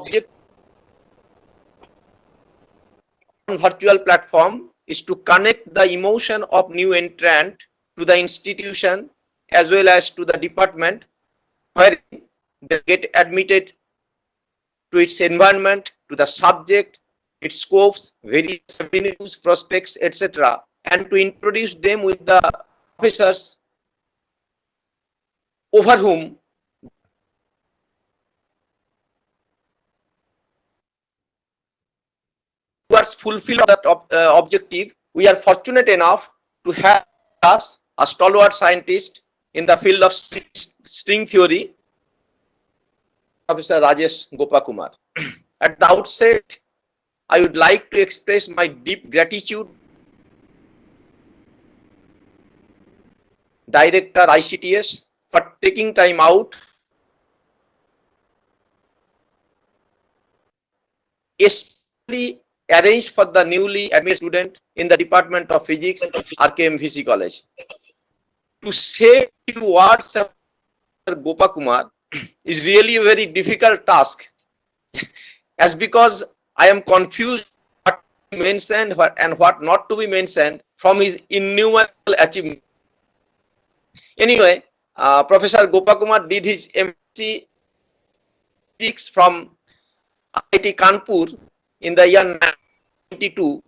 object on virtual platform is to connect the emotion of new entrant to the institution as well as to the department where they get admitted to its environment, to the subject, its scopes, various avenues, prospects, etc., and to introduce them with the professors over whom towards fulfilling that objective. We are fortunate enough to have us a stalwart scientist in the field of string theory, Professor Rajesh Gopakumar. At the outset, I would like to express my deep gratitude Director ICTS for taking time out especially arranged for the newly admitted student in the Department of Physics, RKMVC College. To say a few words about Gopakumar is really a very difficult task, as because I am confused what to mention and what not to be mentioned from his innumerable achievements. Anyway, Professor Gopakumar did his MSc Physics from IIT Kanpur in the year 1992,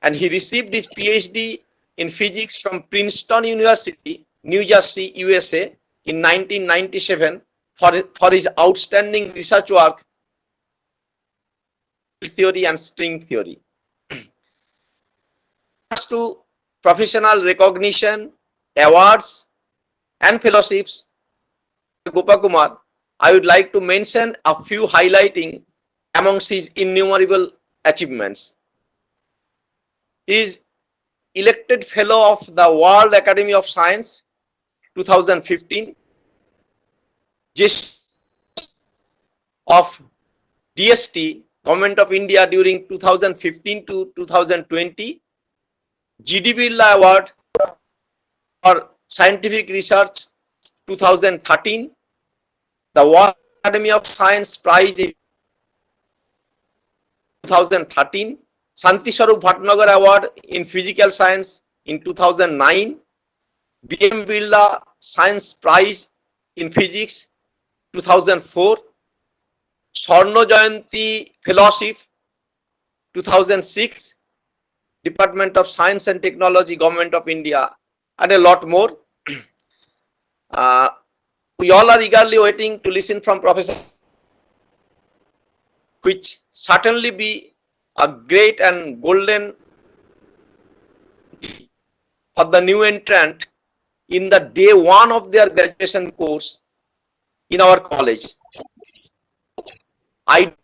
and he received his PhD in physics from Princeton University, New Jersey, USA in 1997 for his outstanding research work theory and string theory. As to professional recognition, awards and fellowships, Gopakumar, I would like to mention a few highlighting amongst his innumerable achievements. He is elected Fellow of the World Academy of Science 2015, Justice of DST, Government of India during 2015 to 2020, GD Birla Award for Scientific Research 2013, the World Academy of Science Prize in 2013, Shanti Swarup Bhatnagar Award in Physical Science in 2009, BM Birla Science Prize in Physics 2004, Swarno Jayanti Fellowship 2006, Department of Science and Technology, Government of India, and a lot more. We all are eagerly waiting to listen from Professor, which certainly be a great and golden for the new entrant in the day one of their graduation course in our college. I don't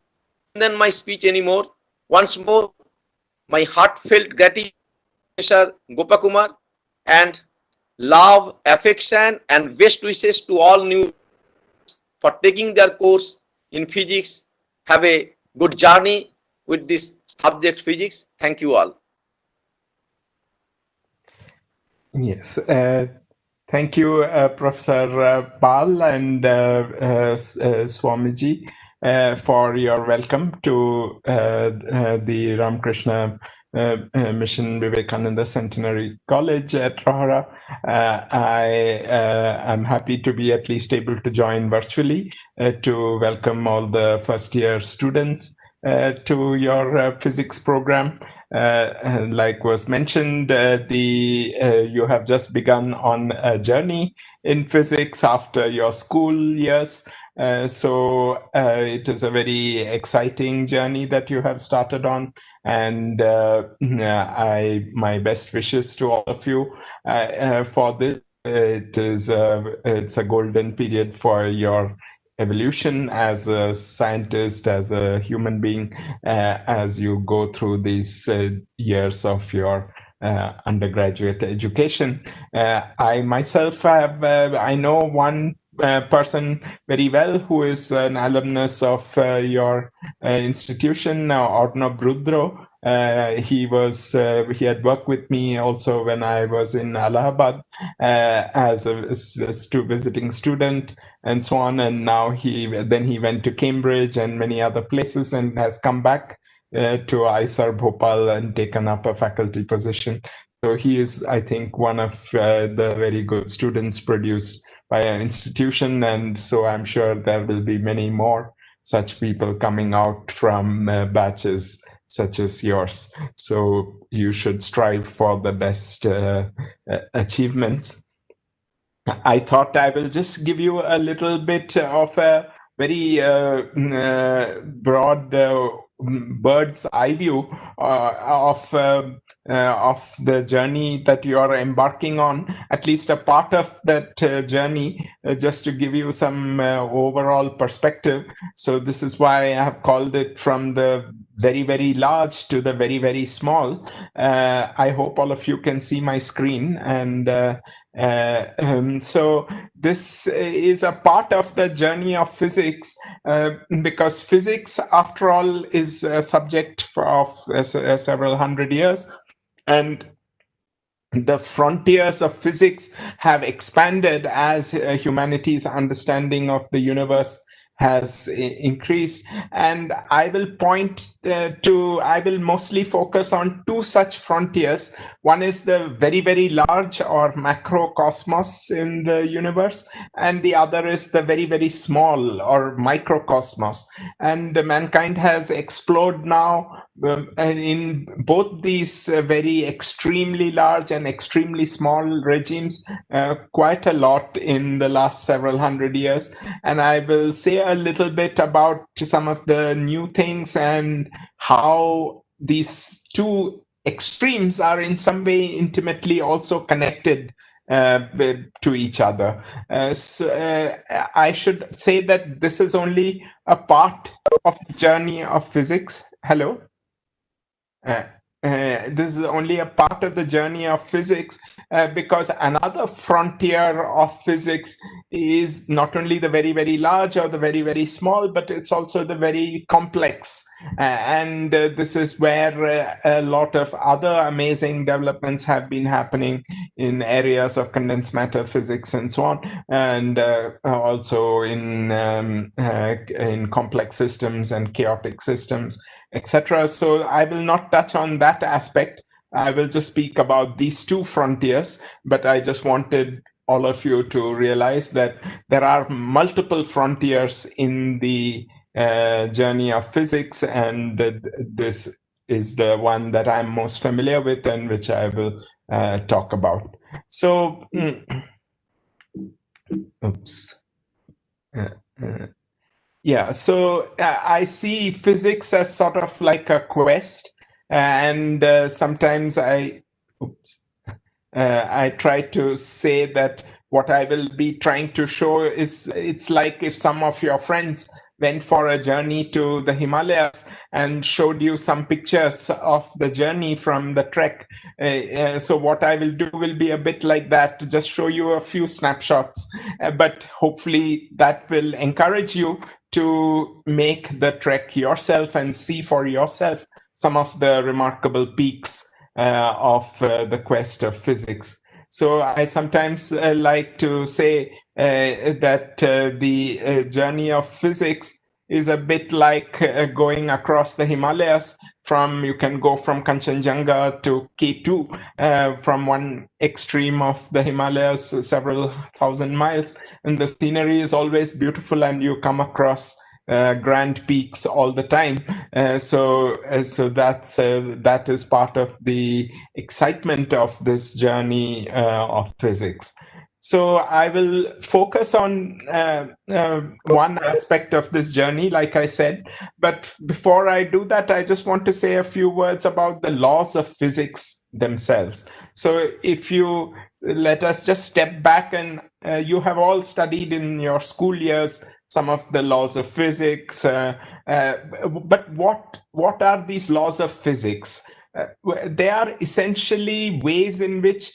extend my speech anymore. Once more, my heartfelt gratitude to Professor Gopakumar, and love, affection, and best wishes to all new for taking their course in physics. Have a good journey with this subject, physics. Thank you all. Yes, thank you, Professor Pal and Swamiji, for your welcome to the Ramakrishna Mission Vivekananda Centenary College at Rohara. I am happy to be at least able to join virtually to welcome all the first-year students to your physics program. Like was mentioned, you have just begun on a journey in physics after your school years. So it is a very exciting journey that you have started on, and my best wishes to all of you for this. It's a golden period for your evolution as a scientist, as a human being, as you go through these years of your undergraduate education. I myself have, I know one person very well who is an alumnus of your institution, Arnab Rudro. He had worked with me also when I was in Allahabad as a visiting student and so on. And now he went to Cambridge and many other places and has come back to ISAR Bhopal and taken up a faculty position. So he is, I think, one of the very good students produced by an institution. And so I'm sure there will be many more such people coming out from batches such as yours. So you should strive for the best achievements. I thought I will just give you a little bit of a very broad bird's eye view of the journey that you are embarking on, at least a part of that journey, just to give you some overall perspective. So this is why I have called it from the very, very large to the very, very small. I hope all of you can see my screen. And so this is a part of the journey of physics, because physics, after all, is a subject of several hundred years. And the frontiers of physics have expanded as humanity's understanding of the universe has increased. And I will I will mostly focus on two such frontiers. One is the very, very large or macrocosmos in the universe, and the other is the very, very small or microcosmos. And mankind has explored now in both these very extremely large and extremely small regimes quite a lot in the last several hundred years. And I will say a little bit about some of the new things and how these two extremes are in some way intimately also connected to each other. I should say that this is only a part of the journey of physics. Hello? This is only a part of the journey of physics, because another frontier of physics is not only the very, very large or the very, very small, but it's also the very complex. And this is where a lot of other amazing developments have been happening in areas of condensed matter physics and so on, and also in complex systems and chaotic systems, etc. So I will not touch on that aspect. I will just speak about these two frontiers, but I just wanted all of you to realize that there are multiple frontiers in the journey of physics, and this is the one that I'm most familiar with and which I will talk about. So, oops. Yeah, so I see physics as sort of like a quest, and sometimes I try to say that what I will be trying to show is it's like if some of your friends went for a journey to the Himalayas and showed you some pictures of the journey from the trek. So what I will do will be a bit like that, to just show you a few snapshots, but hopefully that will encourage you to make the trek yourself and see for yourself some of the remarkable peaks of the quest of physics. So I sometimes like to say that the journey of physics is a bit like going across the Himalayas. You can go from Kanchenjunga to K2 from one extreme of the Himalayas, several thousand miles, and the scenery is always beautiful, and you come across grand peaks all the time. So that is part of the excitement of this journey of physics. So I will focus on one aspect of this journey, like I said. But before I do that, I just want to say a few words about the laws of physics themselves. So if you let us just step back, and you have all studied in your school years some of the laws of physics. But what are these laws of physics? They are essentially ways in which,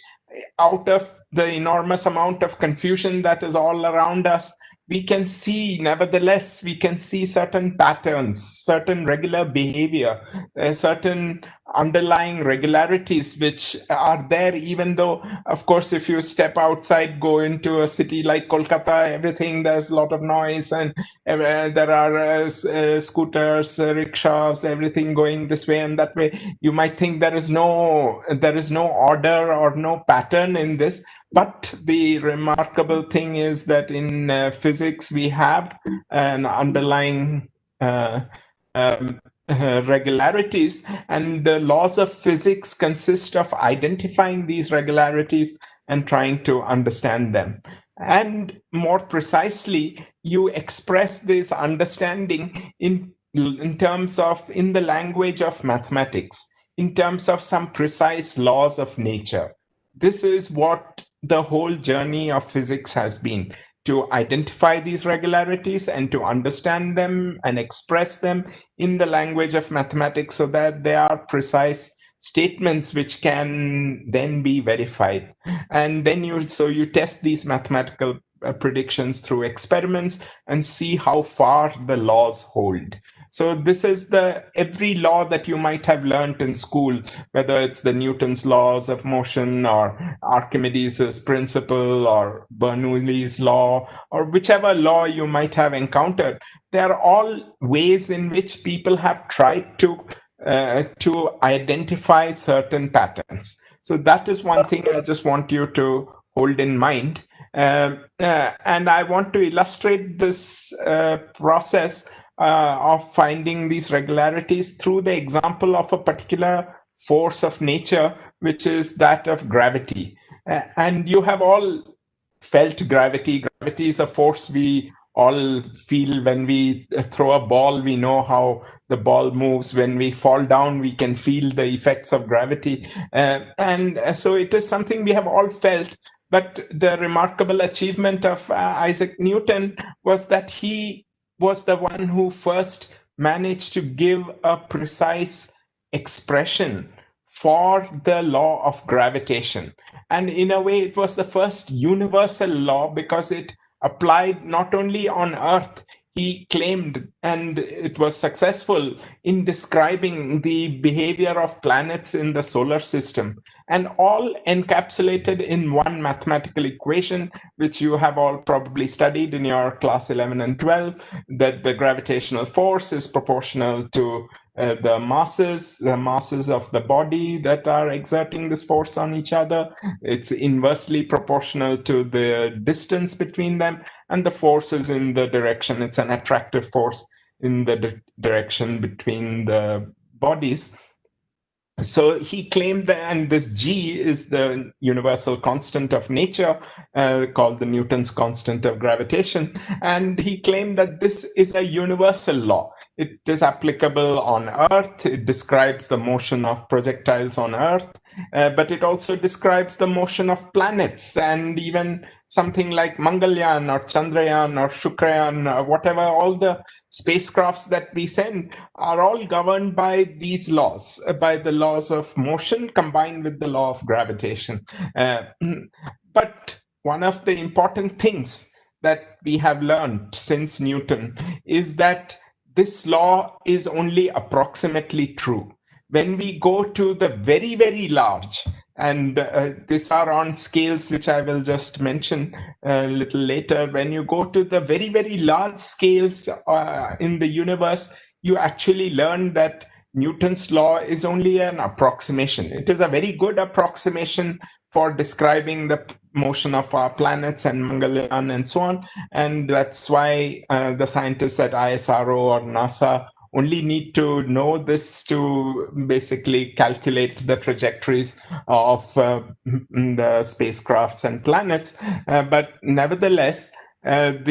out of the enormous amount of confusion that is all around us, we can see, nevertheless, we can see certain patterns, certain regular behavior, certain underlying regularities which are there, even though, of course, if you step outside, go into a city like Kolkata, everything, there's a lot of noise, and there are scooters, rickshaws, everything going this way and that way. You might think there is no order or no pattern in this, but the remarkable thing is that in physics we have an underlying regularities, and the laws of physics consist of identifying these regularities and trying to understand them. And more precisely, you express this understanding in terms of, in the language of mathematics, in terms of some precise laws of nature. This is what the whole journey of physics has been, to identify these regularities and to understand them and express them in the language of mathematics so that they are precise statements which can then be verified. And then you test these mathematical predictions through experiments and see how far the laws hold. So this is every law that you might have learned in school, whether it's the Newton's laws of motion or Archimedes' principle or Bernoulli's law or whichever law you might have encountered. They are all ways in which people have tried to identify certain patterns. So that is one thing I just want you to hold in mind. And I want to illustrate this process of finding these regularities through the example of a particular force of nature, which is that of gravity. And you have all felt gravity. Gravity is a force we all feel. When we throw a ball, we know how the ball moves. When we fall down, we can feel the effects of gravity. And so it is something we have all felt. But the remarkable achievement of Isaac Newton was that he was the one who first managed to give a precise expression for the law of gravitation. And in a way, it was the first universal law because it applied not only on Earth. He claimed, and it was successful, in describing the behavior of planets in the solar system, and all encapsulated in one mathematical equation, which you have all probably studied in your class 11 and 12, that the gravitational force is proportional to the masses of the body that are exerting this force on each other. It's inversely proportional to the distance between them, and the force is in the direction. It's an attractive force in the direction between the bodies. So he claimed that, and this G is the universal constant of nature, called the Newton's constant of gravitation. And he claimed that this is a universal law. It is applicable on Earth. It describes the motion of projectiles on Earth, but it also describes the motion of planets, and even something like Mangalyaan or Chandrayaan or Shukrayaan or whatever, all the spacecrafts that we send are all governed by these laws, by the laws of motion combined with the law of gravitation. But one of the important things that we have learned since Newton is that this law is only approximately true. When we go to the very, very large, and these are on scales which I will just mention a little later, when you go to the very, very large scales in the universe, you actually learn that Newton's law is only an approximation. It is a very good approximation for describing the motion of our planets and Mangalyaan and so on. And that's why the scientists at ISRO or NASA only need to know this to basically calculate the trajectories of the spacecrafts and planets. But nevertheless, it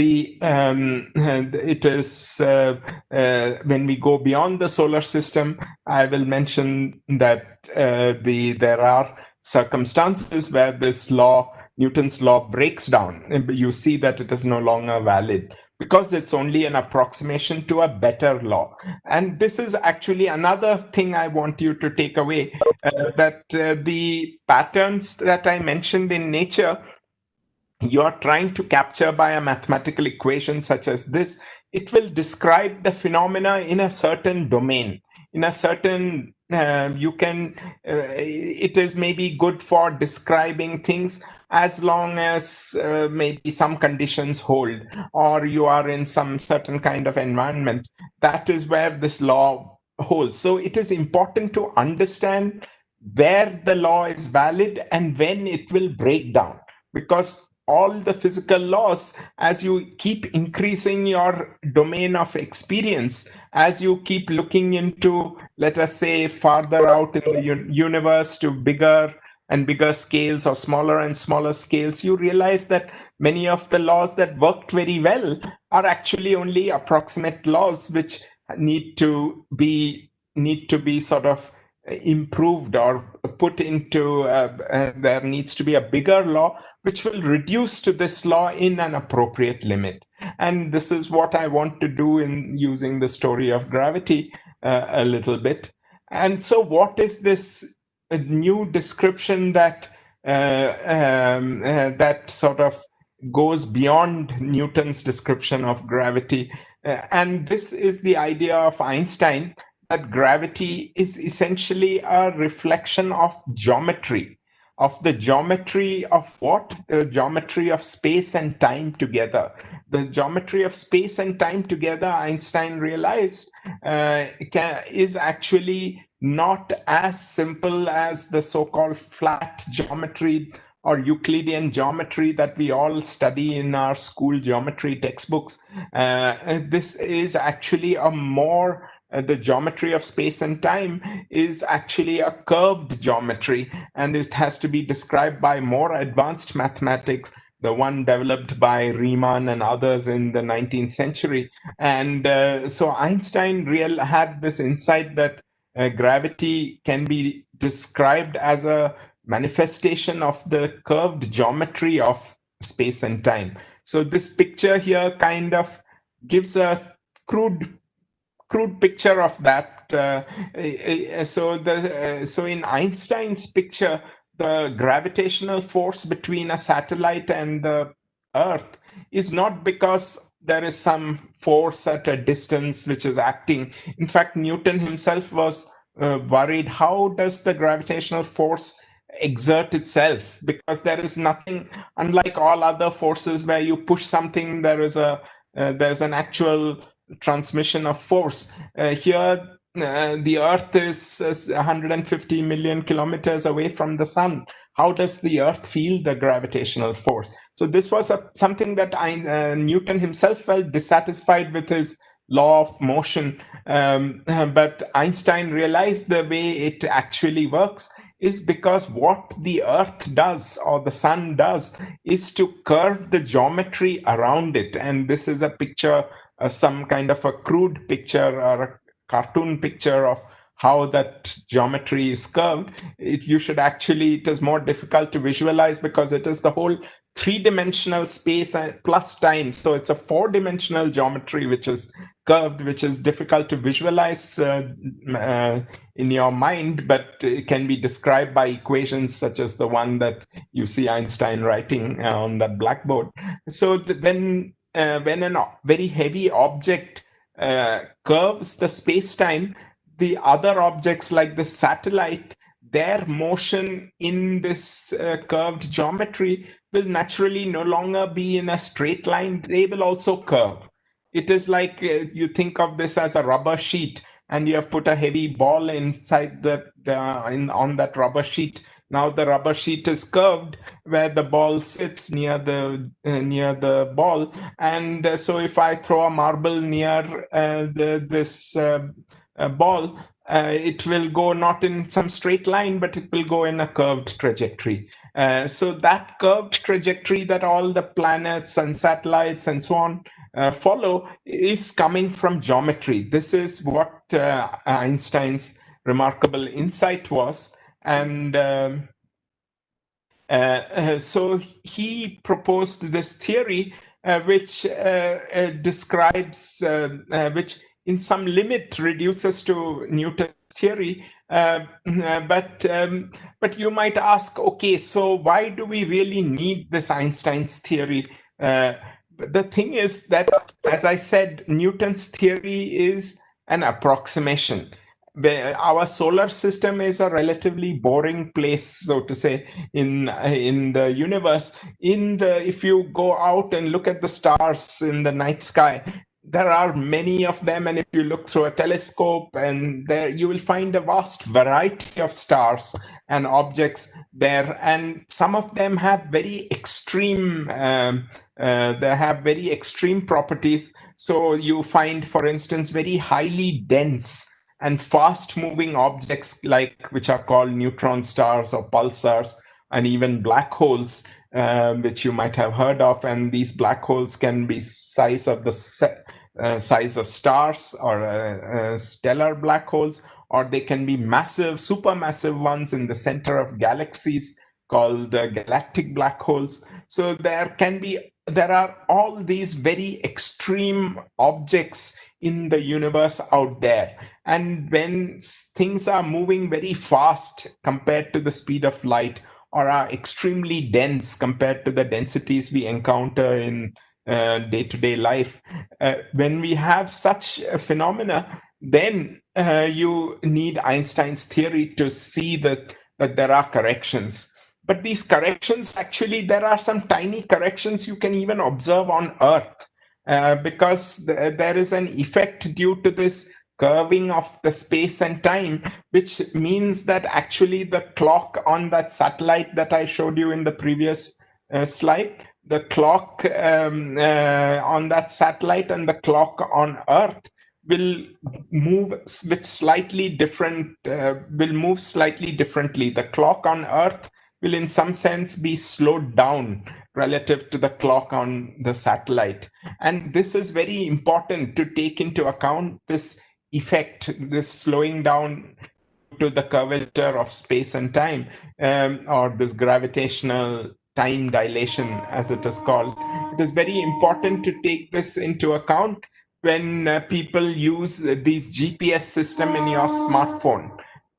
is when we go beyond the solar system, I will mention that there are circumstances where this law Newton's law breaks down, you see that it is no longer valid because it's only an approximation to a better law. And this is actually another thing I want you to take away, that the patterns that I mentioned in nature, you're trying to capture by a mathematical equation such as this. It will describe the phenomena in a certain domain, in a certain it is maybe good for describing things as long as maybe some conditions hold, or you are in some certain kind of environment. That is where this law holds. So it is important to understand where the law is valid and when it will break down, because all the physical laws, as you keep increasing your domain of experience, as you keep looking into, let us say, farther out in the universe to bigger and bigger scales or smaller and smaller scales, you realize that many of the laws that worked very well are actually only approximate laws which need to be sort of improved or put into there needs to be a bigger law which will reduce to this law in an appropriate limit. And this is what I want to do in using the story of gravity a little bit. And so what is this new description that that sort of goes beyond Newton's description of gravity? And this is the idea of Einstein, that gravity is essentially a reflection of geometry, of the geometry of what? The geometry of space and time together. The geometry of space and time together, Einstein realized, is actually not as simple as the so-called flat geometry or Euclidean geometry that we all study in our school geometry textbooks. This is actually a more the geometry of space and time is actually a curved geometry, and it has to be described by more advanced mathematics, the one developed by Riemann and others in the 19th century. And so Einstein had this insight that gravity can be described as a manifestation of the curved geometry of space and time. So this picture here kind of gives a crude picture of that. So in Einstein's picture, the gravitational force between a satellite and the Earth is not because there is some force at a distance which is acting. In fact, Newton himself was worried, how does the gravitational force exert itself? Because there is nothing, unlike all other forces where you push something, there's an actual transmission of force. Here, the Earth is 150 million kilometers away from the sun. How does the Earth feel the gravitational force? So this was something that Newton himself felt dissatisfied with his law of motion. But Einstein realized the way it actually works is because what the Earth does or the sun does is to curve the geometry around it. And this is a picture, some kind of a crude picture or a cartoon picture of how that geometry is curved. It is more difficult to visualize because it is the whole three-dimensional space plus time. So it's a four-dimensional geometry which is curved, which is difficult to visualize in your mind, but it can be described by equations such as the one that you see Einstein writing on that blackboard. So when a very heavy object curves the space-time, the other objects like the satellite, their motion in this curved geometry will naturally no longer be in a straight line. They will also curve. It is like you think of this as a rubber sheet, and you have put a heavy ball inside on that rubber sheet. Now the rubber sheet is curved where the ball sits near the ball, and so if I throw a marble near this ball, it will go not in some straight line, but it will go in a curved trajectory. So that curved trajectory that all the planets and satellites and so on follow is coming from geometry. This is what Einstein's remarkable insight was. And So he proposed this theory which describes, which in some limit reduces to Newton's theory. But you might ask, okay, so why do we really need this Einstein's theory? The thing is that, as I said, Newton's theory is an approximation. Our solar system is a relatively boring place, so to say, in the universe. If you go out and look at the stars in the night sky, there are many of them, and if you look through a telescope, and there you will find a vast variety of stars and objects there, and some of them have very extreme they have very extreme properties. So you find, for instance, very highly dense and fast moving objects, like which are called neutron stars or pulsars, and even black holes, which you might have heard of. And these black holes can be size of size of stars, or stellar black holes, or they can be massive, supermassive ones in the center of galaxies called galactic black holes. So there are all these very extreme objects in the universe out there. And when things are moving very fast compared to the speed of light, or are extremely dense compared to the densities we encounter in day-to-day life, when we have such a phenomena, then you need Einstein's theory to see that there are corrections. But these corrections, actually, there are some tiny corrections you can even observe on Earth, because there is an effect due to this curving of the space and time, which means that actually the clock on that satellite that I showed you in the previous slide, the clock on that satellite and the clock on Earth will move with slightly different, will move slightly differently. The clock on Earth will in some sense be slowed down relative to the clock on the satellite. And this is very important to take into account, this effect, this slowing down to the curvature of space and time, or this gravitational time dilation, as it is called. It is very important to take this into account when people use these GPS system in your smartphone.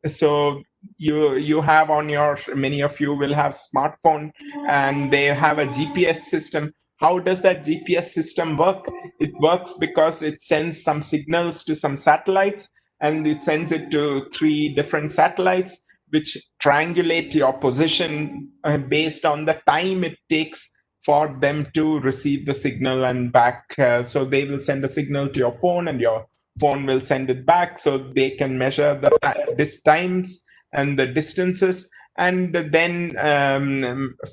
So you have on your, many of you will have smartphone, and they have a GPS system. How does that GPS system work? It works because it sends some signals to some satellites, and it sends it to 3 different satellites, which triangulate your position based on the time it takes for them to receive the signal and back. So they will send a signal to your phone, and your phone will send it back, so they can measure the times and the distances, and then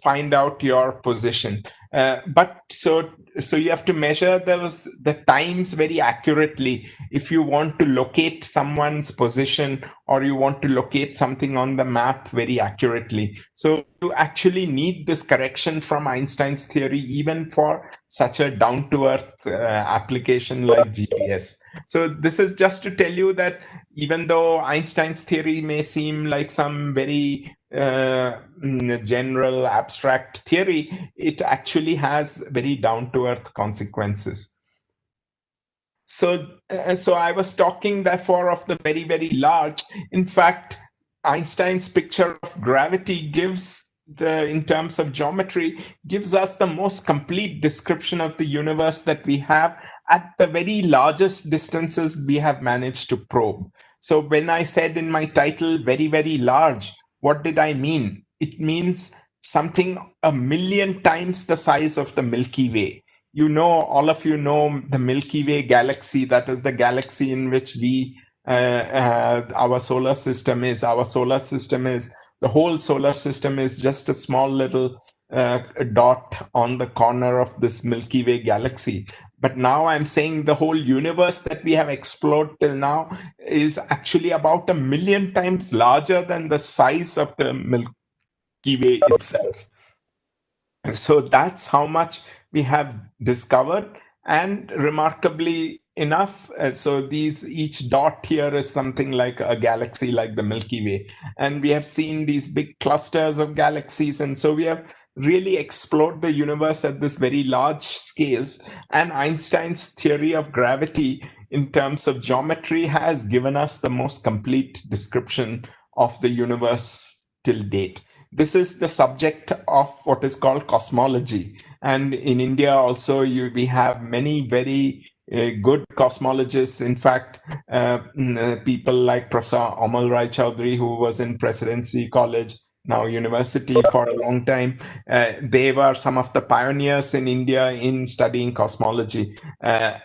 find out your position. But so you have to measure the times very accurately if you want to locate someone's position, or you want to locate something on the map very accurately. So you actually need this correction from Einstein's theory, even for such a down-to-earth application like GPS. So this is just to tell you that even though Einstein's theory may seem like some very general abstract theory, it actually has very down-to-earth consequences. So I was talking therefore of the very, very large. In fact, Einstein's picture of gravity in terms of geometry, gives us the most complete description of the universe that we have at the very largest distances we have managed to probe. So when I said in my title, very, very large, what did I mean? It means something 1,000,000 times the size of the Milky Way. All of you know the Milky Way galaxy. That is the galaxy in which our solar system is. The whole solar system is just a small little dot on the corner of this Milky Way galaxy. But now I'm saying the whole universe that we have explored till now is actually about 1,000,000 times larger than the size of the Milky Way itself. So that's how much we have discovered. And remarkably, enough. So each dot here is something like a galaxy, like the Milky Way. And we have seen these big clusters of galaxies. And so we have really explored the universe at this very large scales. And Einstein's theory of gravity in terms of geometry has given us the most complete description of the universe till date. This is the subject of what is called cosmology. And in India also, we have many very good cosmologists. In fact, people like Professor Amal Rai Chaudhary, who was in Presidency College, now university, for a long time. They were some of the pioneers in India in studying cosmology. But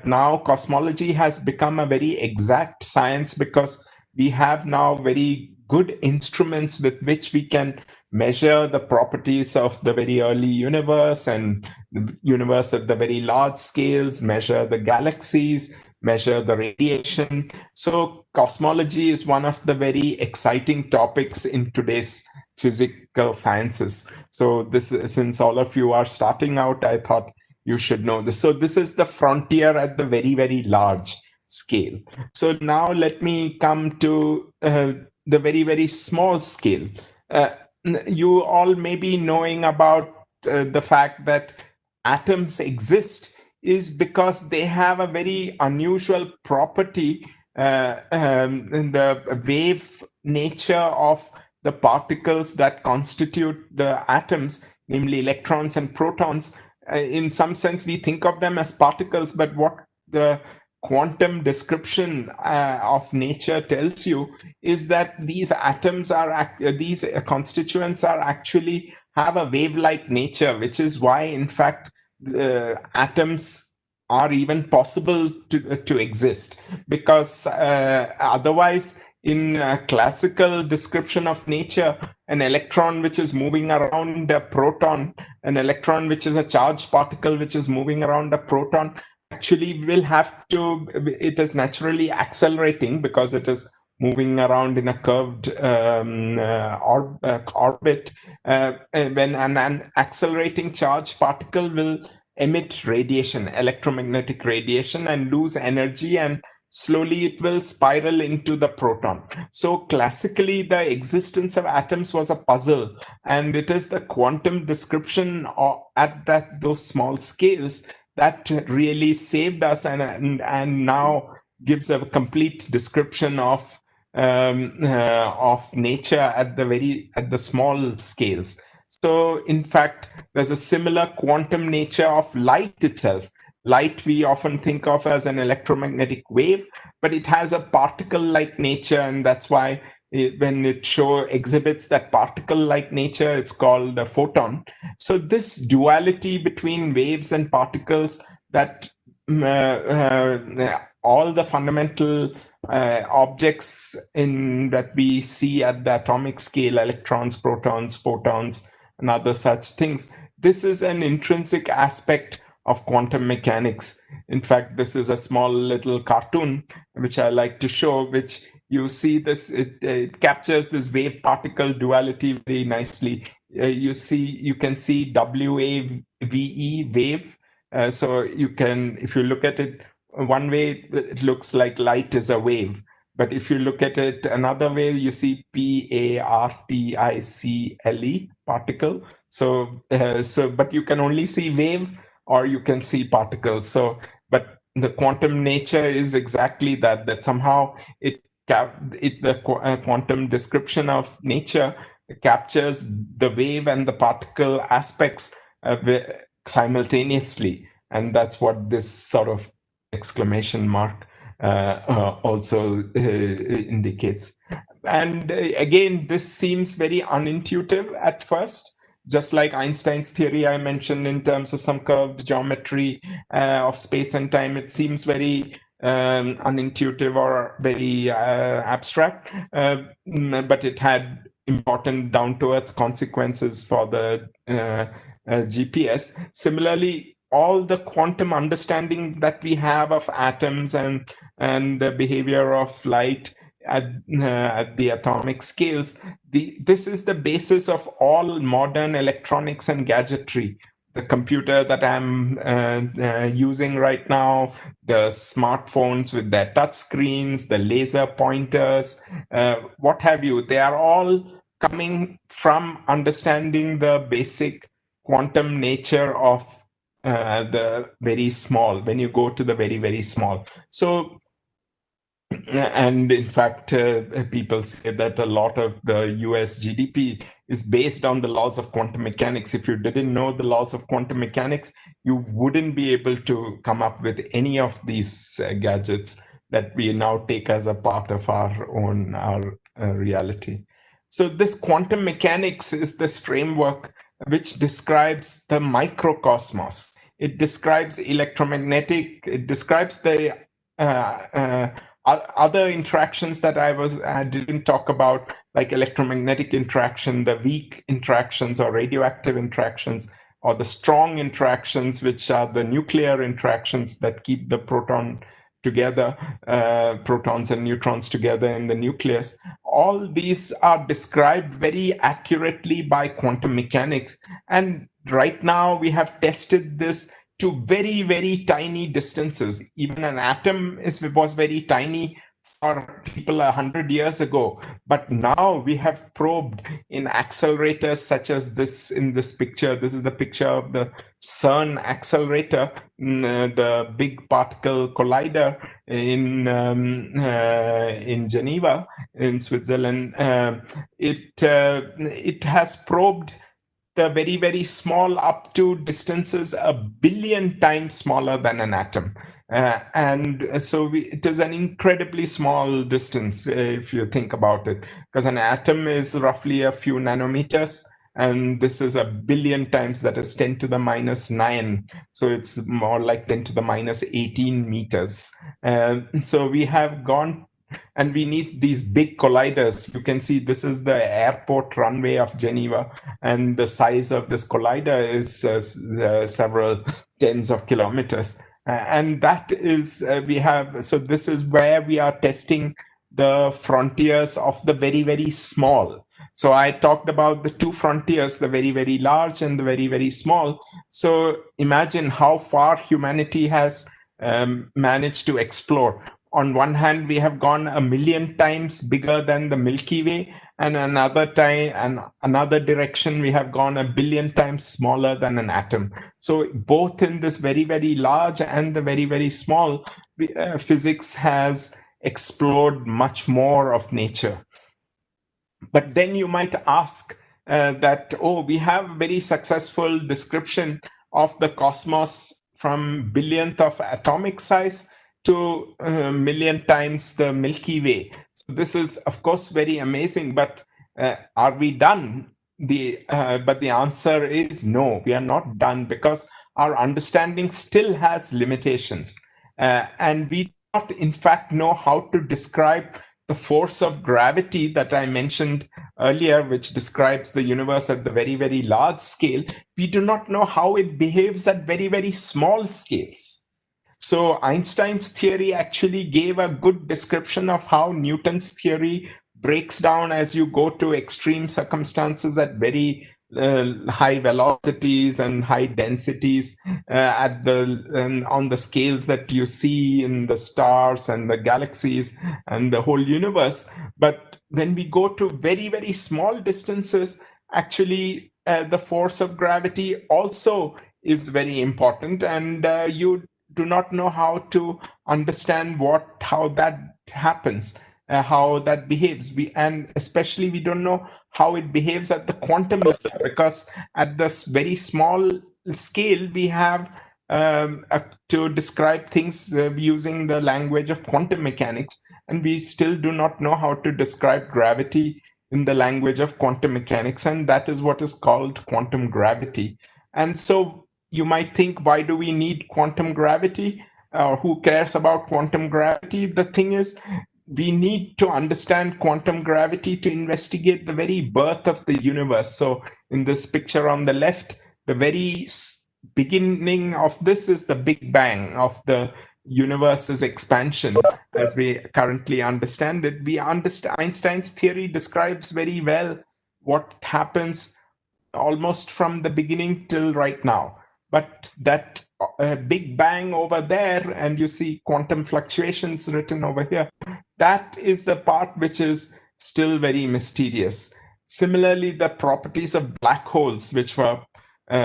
now cosmology has become a very exact science, because we have now very good instruments with which we can measure the properties of the very early universe and the universe at the very large scales, measure the galaxies, measure the radiation. So cosmology is one of the very exciting topics in today's physical sciences. So since all of you are starting out, I thought you should know this. So this is the frontier at the very, very large scale. So now let me come to the very, very small scale. You all may be knowing about the fact that atoms exist is because they have a very unusual property in the wave nature of the particles that constitute the atoms, namely electrons and protons. In some sense, we think of them as particles, but what the quantum description of nature tells you is that these atoms are these constituents are actually have a wave-like nature, which is why, in fact, atoms are even possible to exist, because otherwise, in a classical description of nature, an electron which is moving around a proton, an electron which is a charged particle which is moving around a proton, actually will have to, it is naturally accelerating because it is moving around in a curved orbit. When an accelerating charged particle will emit radiation, electromagnetic radiation, and lose energy, and slowly it will spiral into the proton. So classically, the existence of atoms was a puzzle, and it is the quantum description at those small scales that really saved us, and now gives a complete description of nature at the small scales. So in fact, there's a similar quantum nature of light itself. Light we often think of as an electromagnetic wave, but it has a particle-like nature, and that's why when it exhibits that particle-like nature, it's called a photon. So this duality between waves and particles, that all the fundamental objects that we see at the atomic scale, electrons, protons, photons, and other such things, this is an intrinsic aspect of quantum mechanics. In fact, this is a small little cartoon which I like to show, which you see this, it captures this wave particle duality very nicely. You can see WAVE, wave. So if you look at it one way, it looks like light is a wave. But if you look at it another way, you see particle, particle. But you can only see wave, or you can see particles. But the quantum nature is exactly that somehow the quantum description of nature captures the wave and the particle aspects simultaneously. And that's what this sort of exclamation mark also indicates. And again, this seems very unintuitive at first, just like Einstein's theory I mentioned in terms of some curved geometry of space and time. It seems very unintuitive or very abstract, but it had important down-to-earth consequences for the GPS. Similarly, all the quantum understanding that we have of atoms and the behavior of light at the atomic scales, this is the basis of all modern electronics and gadgetry. the computer that I'm using right now, the smartphones with their touch screens, the laser pointers, what have you, they are all coming from understanding the basic quantum nature of the very small, when you go to the very, very small. So and in fact, people say that a lot of the US GDP is based on the laws of quantum mechanics. If you didn't know the laws of quantum mechanics, you wouldn't be able to come up with any of these gadgets that we now take as a part of our own reality. So this quantum mechanics is this framework which describes the microcosmos. It describes electromagnetic, it describes the other interactions that I didn't talk about, like electromagnetic interaction, the weak interactions or radioactive interactions, or the strong interactions, which are the nuclear interactions that keep the proton together, protons and neutrons together in the nucleus. All these are described very accurately by quantum mechanics. And right now we have tested this to very, very tiny distances. Even an atom was very tiny for people 100 years ago. But now we have probed in accelerators such as this in this picture. This is the picture of the CERN accelerator, the big particle collider in Geneva, in Switzerland. It has probed the very, very small up to distances 1 billion times smaller than an atom. And so it is an incredibly small distance if you think about it, because an atom is roughly a few nanometers, and this is 1 billion times, that is 10 to the minus 9. So it's more like 10 to the minus 18 meters. So we have gone, and we need these big colliders. You can see this is the airport runway of Geneva, and the size of this collider is several tens of kilometers. And that is, so this is where we are testing the frontiers of the very, very small. So I talked about the two frontiers, the very, very large and the very, very small. So imagine how far humanity has managed to explore. On one hand, we have gone 1 million times bigger than the Milky Way, and another direction, we have gone 1 billion times smaller than an atom. So both in this very, very large and the very, very small, physics has explored much more of nature. But then you might ask that, oh, we have a very successful description of the cosmos from billionth of atomic size to 1 million times the Milky Way. So this is, of course, very amazing, but are we done? But the answer is no, we are not done, because our understanding still has limitations. And we do not, in fact, know how to describe the force of gravity that I mentioned earlier, which describes the universe at the very, very large scale. We do not know how it behaves at very, very small scales. So Einstein's theory actually gave a good description of how Newton's theory breaks down as you go to extreme circumstances at very high velocities and high densities on the scales that you see in the stars and the galaxies and the whole universe. But when we go to very, very small distances, actually the force of gravity also is very important, and you do not know how to understand how that happens, how that behaves. And especially we don't know how it behaves at the quantum level, because at this very small scale we have to describe things using the language of quantum mechanics, and we still do not know how to describe gravity in the language of quantum mechanics, and that is what is called quantum gravity. And so you might think, why do we need quantum gravity? Or who cares about quantum gravity? The thing is, we need to understand quantum gravity to investigate the very birth of the universe. So in this picture on the left, the very beginning of this is the Big Bang of the universe's expansion as we currently understand it. Einstein's theory describes very well what happens almost from the beginning till right now. But that big bang over there, and you see quantum fluctuations written over here, that is the part which is still very mysterious. Similarly, the properties of black holes, which were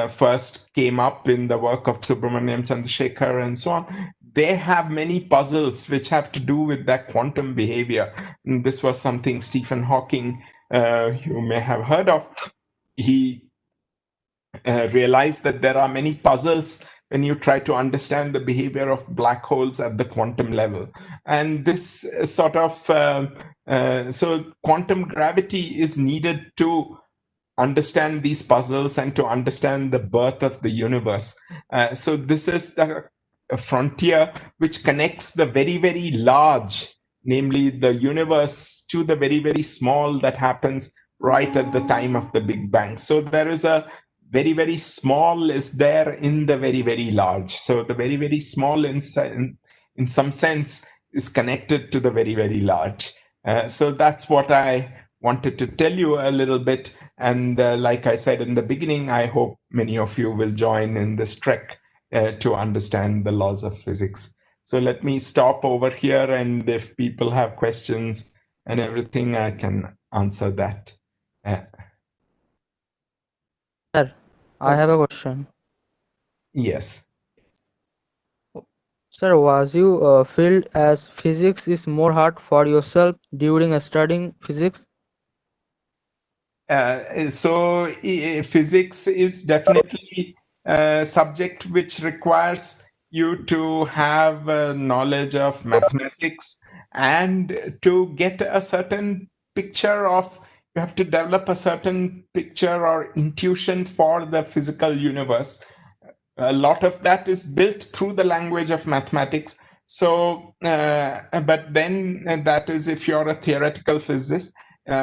first came up in the work of Subramaniam Chandrasekhar and so on, they have many puzzles which have to do with that quantum behavior. And this was something Stephen Hawking, you may have heard of. He realized that there are many puzzles when you try to understand the behavior of black holes at the quantum level. And this sort of, so quantum gravity is needed to understand these puzzles and to understand the birth of the universe. So this is the frontier which connects the very, very large, namely the universe, to the very, very small that happens right at the time of the Big Bang. So there is a very, very small is there in the very, very large. So the very, very small in some sense is connected to the very, very large. So that's what I wanted to tell you a little bit. And like I said in the beginning, I hope many of you will join in this trek to understand the laws of physics. So let me stop over here, and if people have questions and everything, I can answer that. Sir, I have a question. Yes. Sir, was you feel as physics is more hard for yourself during studying physics? So physics is definitely a subject which requires you to have knowledge of mathematics and to get a certain picture of, you have to develop a certain picture or intuition for the physical universe. A lot of that is built through the language of mathematics. So, but then that is if you're a theoretical physicist.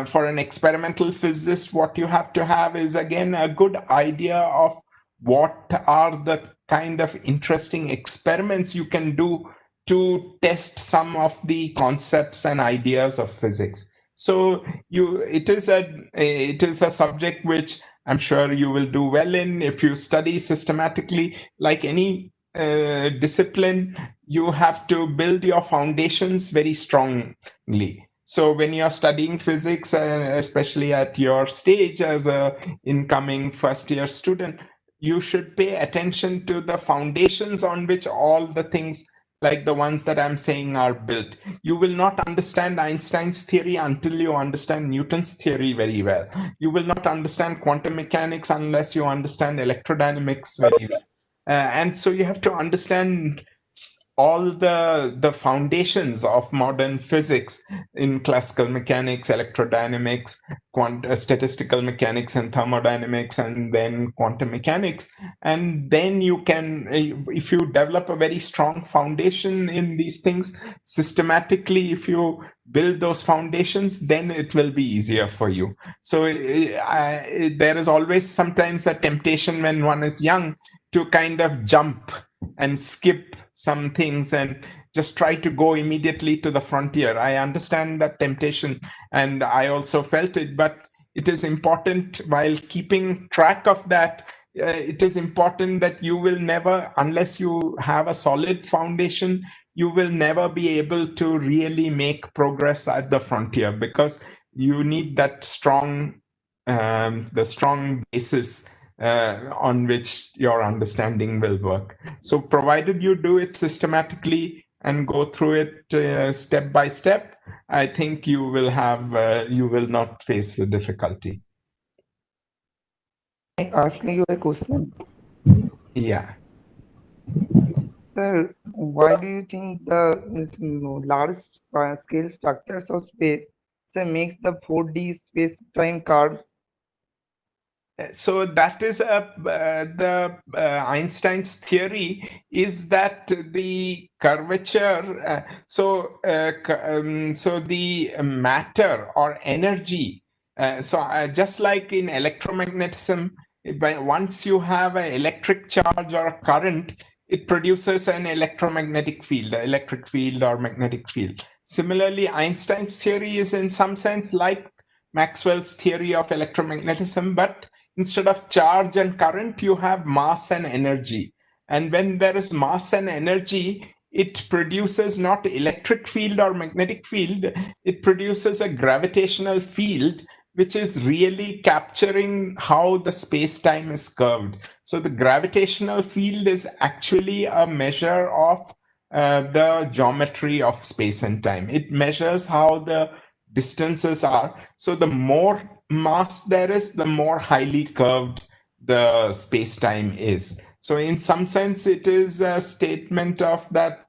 For an experimental physicist, what you have to have is, again, a good idea of what are the kind of interesting experiments you can do to test some of the concepts and ideas of physics. So it is a subject which I'm sure you will do well in if you study systematically. Like any discipline, you have to build your foundations very strongly. So when you're studying physics, especially at your stage as a incoming first year student, you should pay attention to the foundations on which all the things like the ones that I'm saying are built. You will not understand Einstein's theory until you understand Newton's theory very well. You will not understand quantum mechanics unless you understand electrodynamics very well. And so you have to understand all the foundations of modern physics in classical mechanics, electrodynamics, statistical mechanics and thermodynamics, and then quantum mechanics. And then you can, if you develop a very strong foundation in these things systematically, if you build those foundations, then it will be easier for you. So there is always sometimes a temptation when one is young to kind of jump and skip some things and just try to go immediately to the frontier. I understand that temptation, and I also felt it, but it is important, while keeping track of that, it is important that you will never, unless you have a solid foundation, you will never be able to really make progress at the frontier, because you need that strong basis on which your understanding will work. So provided you do it systematically and go through it step by step, I think you will not face the difficulty. Asking you a question. Yeah. Sir, why do you think the large scale structures of space makes the 4D space-time curves? So that is the Einstein's theory is that the curvature. So the matter or energy. Just like in electromagnetism, once you have an electric charge or a current, it produces an electromagnetic field, electric field or magnetic field. Similarly, Einstein's theory is in some sense like Maxwell's theory of electromagnetism, but instead of charge and current, you have mass and energy. And when there is mass and energy, it produces not electric field or magnetic field, it produces a gravitational field, which is really capturing how the space-time is curved. So the gravitational field is actually a measure of the geometry of space and time. It measures how the distances are. So the more mass there is, the more highly curved the space-time is. So in some sense, it is a statement of that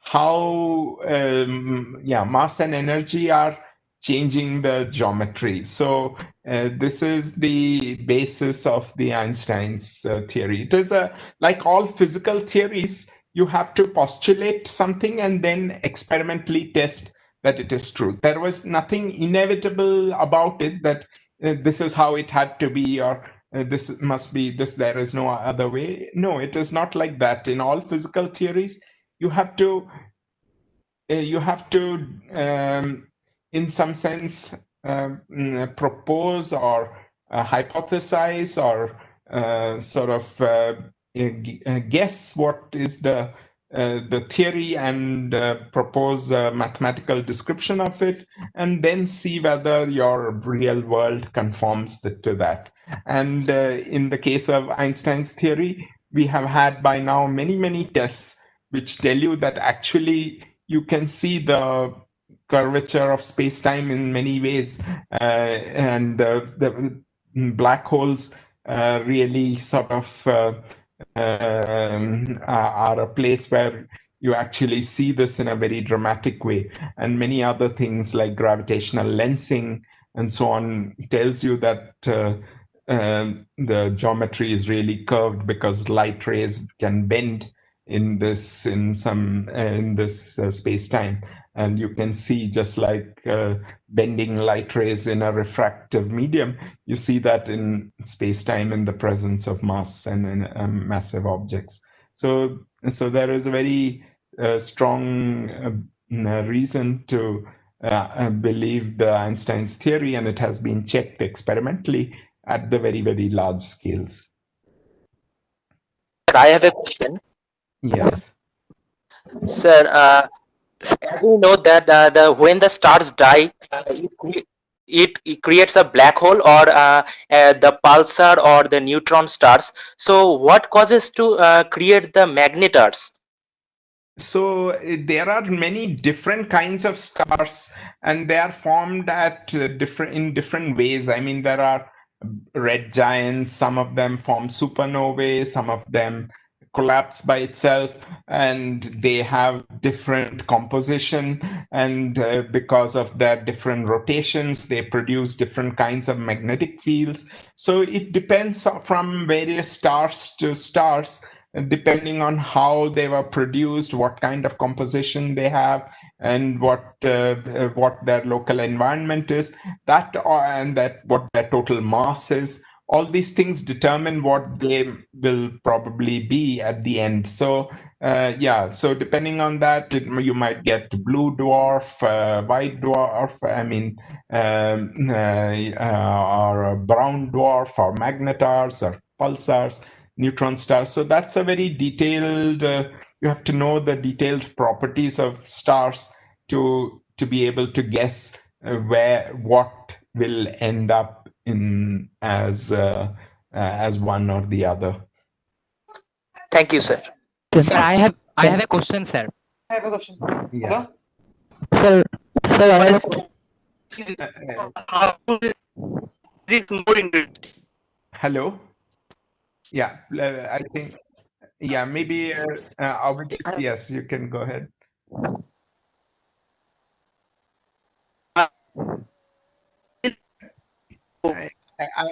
how mass and energy are changing the geometry. So this is the basis of the Einstein's theory. It is like all physical theories, you have to postulate something and then experimentally test that it is true. There was nothing inevitable about it that this is how it had to be, or this must be this, there is no other way. No, it is not like that. In all physical theories, you have to in some sense propose or hypothesize or sort of guess what is the theory and propose a mathematical description of it, and then see whether your real world conforms to that. And in the case of Einstein's theory, we have had by now many tests which tell you that actually you can see the curvature of space-time in many ways, and the black holes really sort of are a place where you actually see this in a very dramatic way. And many other things like gravitational lensing and so on tells you that the geometry is really curved because light rays can bend in this space-time, and you can see, just like bending light rays in a refractive medium, you see that in space-time in the presence of mass and in massive objects. So there is a very strong reason to believe the Einstein's theory, and it has been checked experimentally at the very large scales. I have a question. Yes. Sir, as we know that when the stars die, it creates a black hole, or the pulsar or the neutron stars. So what causes to create the magnetars? So there are many different kinds of stars, and they are formed at different ways. I mean, there are red giants, some of them form supernovae, some of them collapse by itself, and they have different composition, and because of their different rotations, they produce different kinds of magnetic fields. So it depends from various stars to stars, depending on how they were produced, what kind of composition they have, and what their local environment is, and what their total mass is. All these things determine what they will probably be at the end. So so depending on that, you might get blue dwarf, white dwarf, or a brown dwarf, or magnetars, or pulsars, neutron stars. So that's a very detailed, you have to know the detailed properties of stars to be able to guess what will end up in as one or the other. Thank you, sir. Sir, I have a question, sir. I have a question. Yeah. Sir, I have How is it more interesting? Hello. Yeah, I think. Yeah, maybe. Yes, you can go ahead.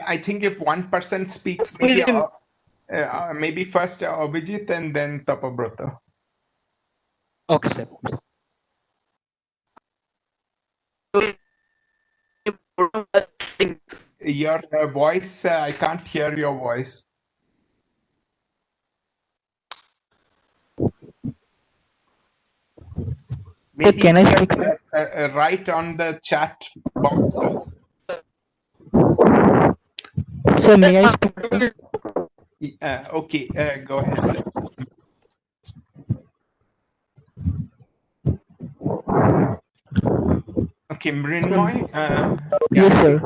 I think if one person speaks, maybe first Abhijit and then Tapabrata. Okay, sir. Your voice, I can't hear your voice. Maybe can I speak? write on the chat box also. Sir, may I speak? Okay, go ahead. Okay, Mrinmoy. Yes, sir.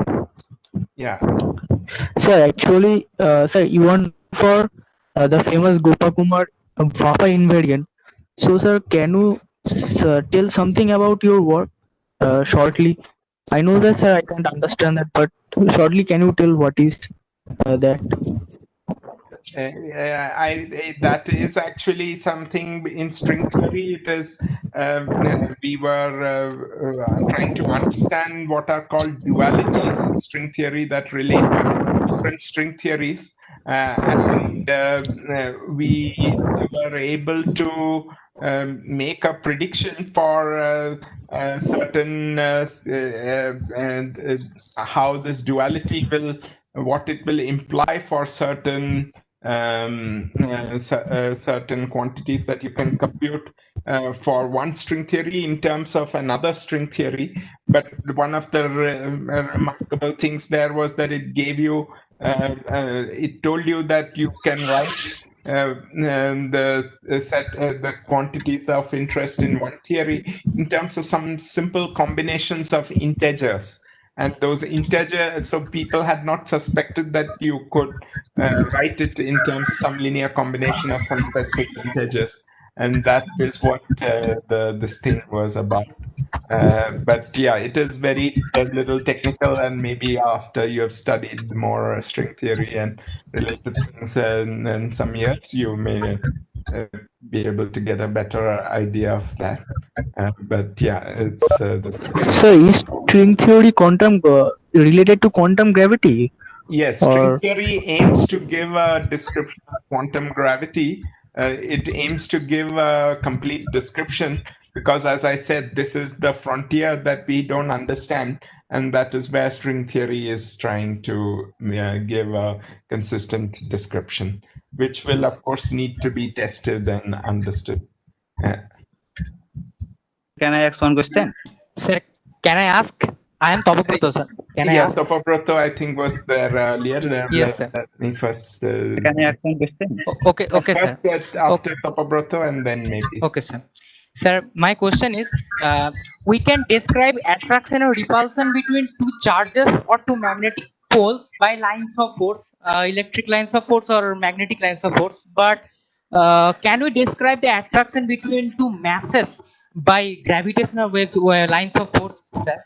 Yeah. Sir, actually, sir, you want for the famous Gopakumar Papa invariant. So, sir, can you tell something about your work shortly? I know that, sir, I can't understand that, but shortly, can you tell what is that? That is actually something in string theory. It is we were trying to understand what are called dualities in string theory that relate different string theories, and we were able to make a prediction for certain how this duality will, what it will imply for certain certain quantities that you can compute for one string theory in terms of another string theory. But one of the remarkable things there was that it gave you, it told you that you can write the quantities of interest in one theory in terms of some simple combinations of integers. And those integers, so people had not suspected that you could write it in terms of some linear combination of some specific integers. And that is what this thing was about. But yeah, it is very a little technical, and maybe after you have studied more string theory and related things in some years, you may be able to get a better idea of that. But yeah, it's this. So, is string theory quantum related to quantum gravity? Yes, string Or theory aims to give a description of quantum gravity. It aims to give a complete description because, as I said, this is the frontier that we don't understand, and that is where string theory is trying to give a consistent description, which will, of course, need to be tested and understood. Can I ask one question? Sir, can I ask? I am Tapabrata, sir. Can I Yeah, ask? Topabrata, I think, was there earlier. Yes, sir. Let me first. Can I ask one question? Okay, okay, sir. First after Topabrata, and then maybe. Okay, sir. Sir, my question is, we can describe attraction or repulsion between two charges or two magnetic poles by lines of force, electric lines of force or magnetic lines of force. But can we describe the attraction between two masses by gravitational wave lines of force, sir?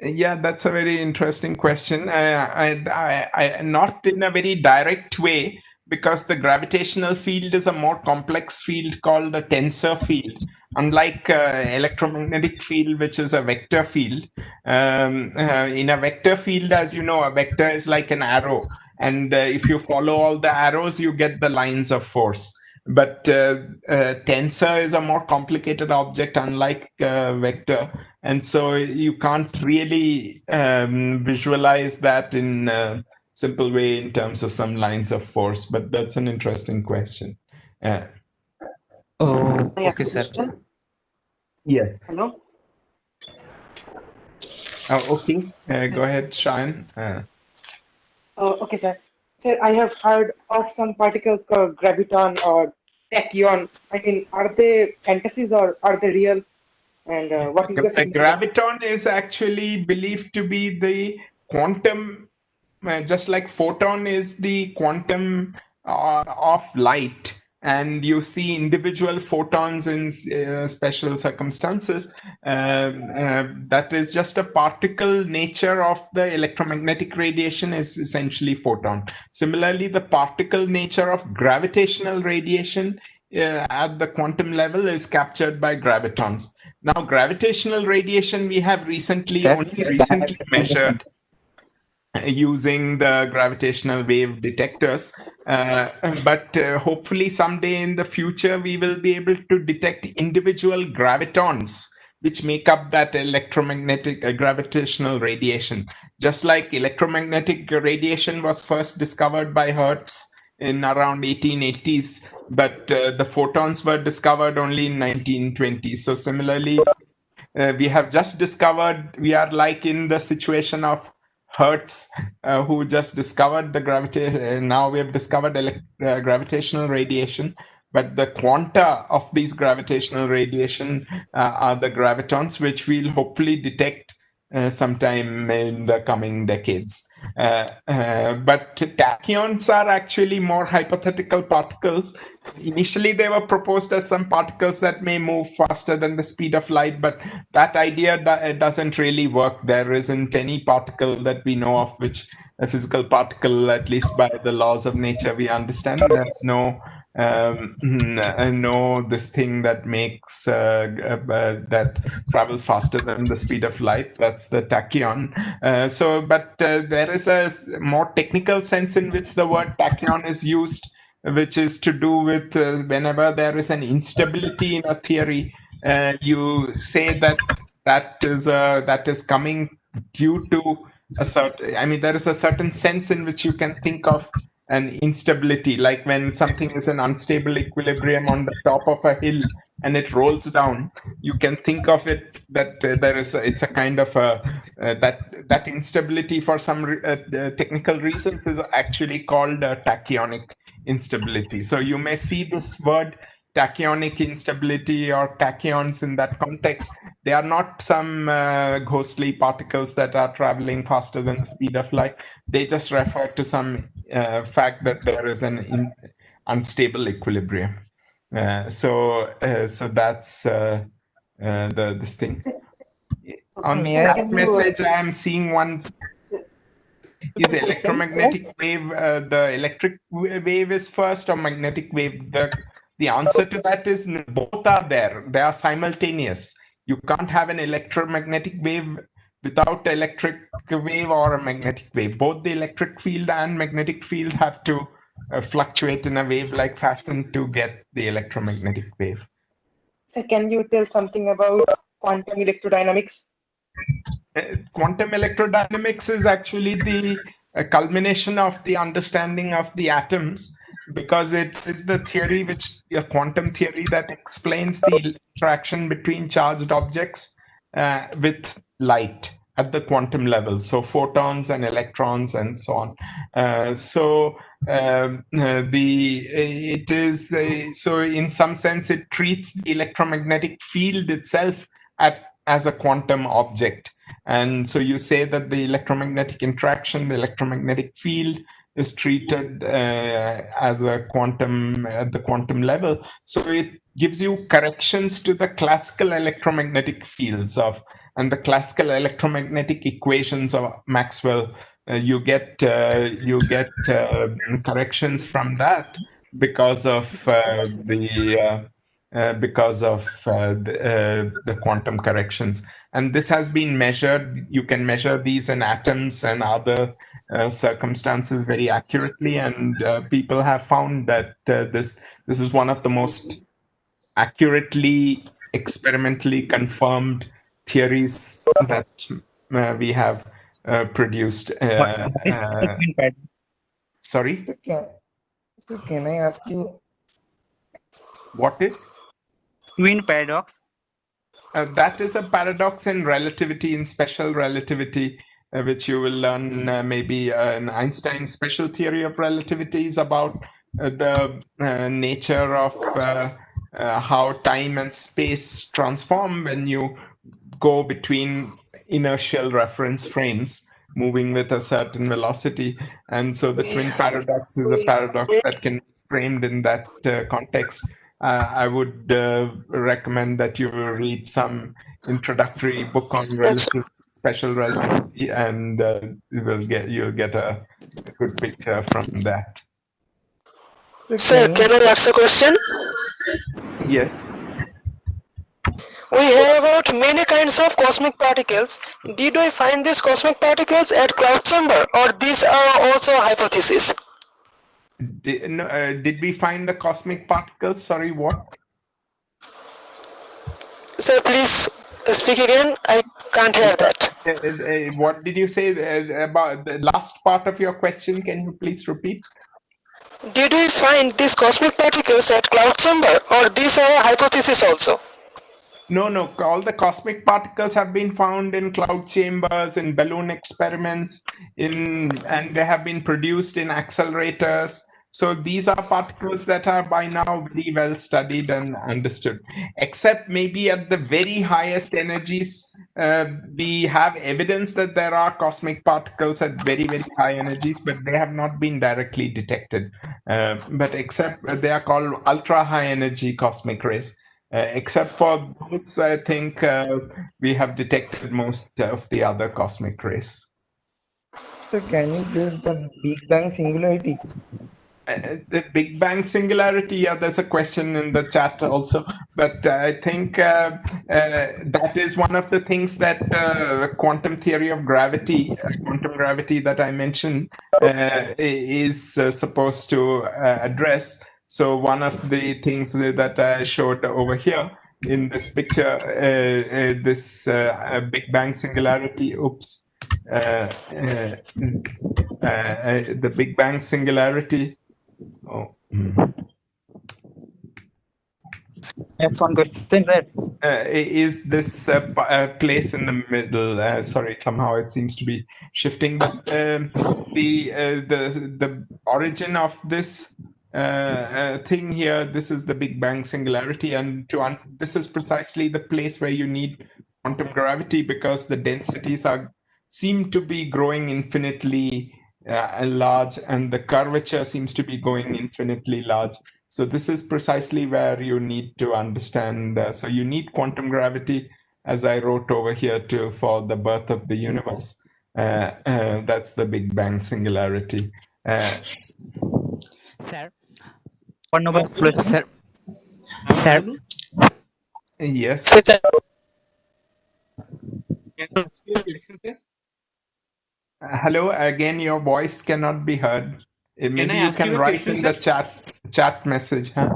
Yeah, that's a very interesting question. Not in a very direct way, because the gravitational field is a more complex field called a tensor field. Unlike electromagnetic field, which is a vector field. In a vector field, as you know, a vector is like an arrow. And if you follow all the arrows, you get the lines of force. But tensor is a more complicated object, unlike vector. And so you can't really visualize that in a simple way in terms of some lines of force. But that's an interesting question. Oh, okay, sir. Yes. Hello. Okay. Go ahead, Shayan. Okay, sir. Sir, I have heard of some particles called graviton or tachyon. I mean, are they fantasies or are they real? And what is the A significance? graviton is actually believed to be the quantum, just like photon is the quantum of light, and you see individual photons in special circumstances. That is just a particle nature of the electromagnetic radiation is essentially photon. Similarly, the particle nature of gravitational radiation at the quantum level is captured by gravitons. Now, gravitational radiation we have only recently measured using the gravitational wave detectors, but hopefully someday in the future we will be able to detect individual gravitons which make up that electromagnetic gravitational radiation. Just like electromagnetic radiation was first discovered by Hertz in around 1880s, but the photons were discovered only in 1920s. So similarly, we have just discovered we are like in the situation of Hertz, who just discovered the gravitation. Now we have discovered gravitational radiation, but the quanta of these gravitational radiation are the gravitons, which we'll hopefully detect sometime in the coming decades. But tachyons are actually more hypothetical particles. Initially, they were proposed as some particles that may move faster than the speed of light, but that idea doesn't really work. There isn't any particle that we know of, which a physical particle, at least by the laws of nature, we understand. There's no this thing that makes that travels faster than the speed of light. That's the tachyon. But there is a more technical sense in which the word tachyon is used, which is to do with whenever there is an instability in a theory, you say that is coming due to a certain. I mean, there is a certain sense in which you can think of an instability, like when something is an unstable equilibrium on the top of a hill and it rolls down. You can think of it that it's a kind of that instability for some technical reasons is actually called tachyonic instability. So you may see this word tachyonic instability or tachyons in that context. They are not some ghostly particles that are traveling faster than the speed of light. They just refer to some fact that there is an unstable equilibrium. So that's this thing. On the chat message, I am seeing one. Is electromagnetic wave the electric wave is first or magnetic wave? The answer to that is no, both are there. They are simultaneous. You can't have an electromagnetic wave without electric wave or a magnetic wave. Both the electric field and magnetic field have to fluctuate in a wave-like fashion to get the electromagnetic wave. So can you tell something about quantum electrodynamics? Quantum electrodynamics is actually the culmination of the understanding of the atoms, because it is the theory a quantum theory that explains the interaction between charged objects with light at the quantum level, so photons and electrons and so on. So in some sense it treats the electromagnetic field itself as a quantum object. And so you say that the electromagnetic interaction, the electromagnetic field, is treated as a quantum at the quantum level. So it gives you corrections to the classical electromagnetic fields and the classical electromagnetic equations of Maxwell. You get corrections from that because of the quantum corrections. And this has been measured. You can measure these in atoms and other circumstances very accurately, and people have found that this is one of the most accurately experimentally confirmed theories that we have produced. Sorry? So can I ask you, what is? Twin paradox? That is a paradox in relativity, in special relativity, which you will learn maybe in Einstein's special theory of relativity is about the nature of how time and space transform when you go between inertial reference frames moving with a certain velocity. And so the twin paradox is a paradox that can be framed in that context. I would recommend that you read some introductory book on special relativity, and you'll get a good picture from that. Sir, can I ask a question? Yes. We hear about many kinds of cosmic particles. Did we find these cosmic particles at cloud chamber, or these are also hypotheses? Did we find the cosmic particles? Sorry, what? Sir, please speak again. I can't hear that. What did you say about the last part of your question? Can you please repeat? Did we find these cosmic particles at cloud chamber, or these are hypotheses also? No. All the cosmic particles have been found in cloud chambers, in balloon experiments, and they have been produced in accelerators. So these are particles that are by now very well studied and understood. Except maybe at the very highest energies, we have evidence that there are cosmic particles at very, very high energies, but they have not been directly detected. But except they are called ultra high energy cosmic rays. Except for those, I think we have detected most of the other cosmic rays. So can you guess the Big Bang singularity? The Big Bang singularity, yeah, there's a question in the chat also, but I think that is one of the things that quantum theory of gravity, quantum gravity that I mentioned, is supposed to address. So one of the things that I showed over here in this picture, this Big Bang singularity, the Big Bang singularity. Oh. Next one question, sir. Is this place in the middle? Sorry, somehow it seems to be shifting. But the origin of this thing here, this is the Big Bang singularity, and this is precisely the place where you need quantum gravity because the densities seem to be growing infinitely large, and the curvature seems to be going infinitely large. So this is precisely where you need to understand. So you need quantum gravity, as I wrote over here, for the birth of the universe. That's the Big Bang singularity. Sir. One number, Sir. Am I Sir. audible? Yes. Can I ask you a question, sir? Hello again. Your voice cannot be heard. Maybe I you ask can you a write question, in sir? the chat message, huh?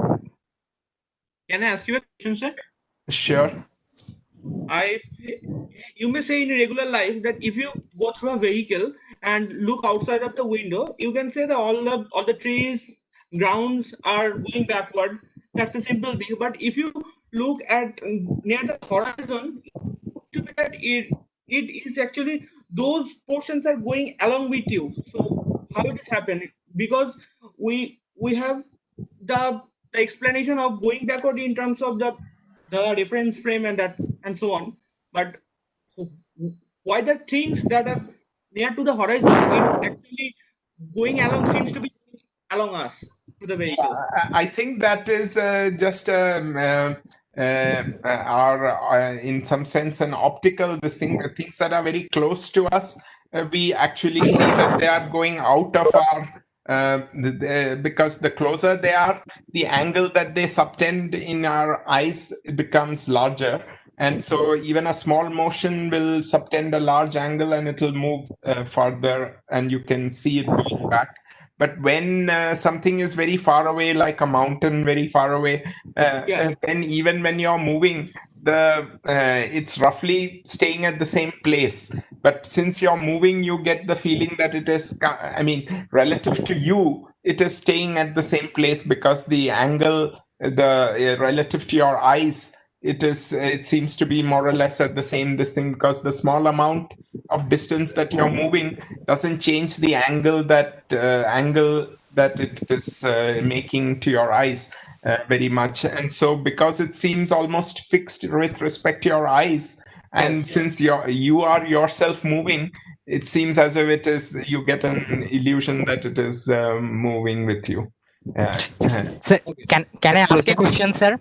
Can I ask you a question, sir? Sure. You may say in regular life that if you go through a vehicle and look outside of the window, you can say that all the trees, grounds are going backward. That's a simple thing. But if you look at near the horizon, to be that it is actually those portions are going along with you. So how it is happening? Because we have the explanation of going backward in terms of the reference frame and so on. But why the things that are near to the horizon, it's actually going along, seems to be along us to the vehicle. I think that is just in some sense an optical this thing. The things that are very close to us, we actually see that they are going out of our because the closer they are, the angle that they subtend in our eyes becomes larger. And so even a small motion will subtend a large angle and it will move further and you can see it going back. But when something is very far away, like a mountain very far away, then even when you're moving, it's roughly staying at the same place. But since you're moving, you get the feeling that it is, relative to you, it is staying at the same place because the angle, relative to your eyes, it seems to be more or less at the same thing because the small amount of distance that you're moving doesn't change the angle that it is making to your eyes very much. And so because it seems almost fixed with respect to your eyes, and since you are yourself moving, it seems as if you get an illusion that it is moving with you. Sir, can I ask a question, sir?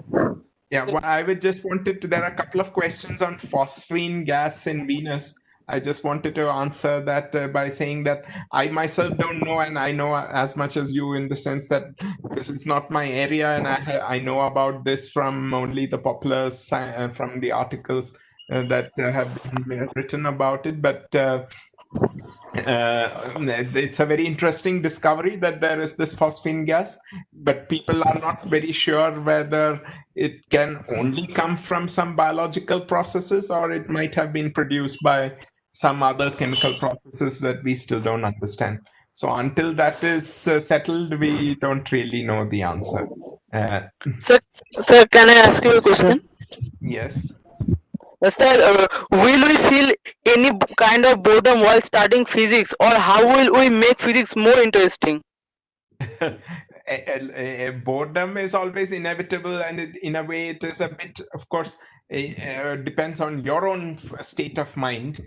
Yeah, well, I would just wanted to. There are a couple of questions on phosphine gas in Venus. I just wanted to answer that by saying that I myself don't know, and I know as much as you in the sense that this is not my area, and I know about this from only the popular from the articles that have been written about it. But it's a very interesting discovery that there is this phosphine gas, but people are not very sure whether it can only come from some biological processes or it might have been produced by some other chemical processes that we still don't understand. So until that is settled, we don't really know the answer. Sir, can I ask you a question? Yes. Sir, will we feel any kind of boredom while studying physics, or how will we make physics more interesting? Boredom is always inevitable, and in a way it is a bit, of course, depends on your own state of mind.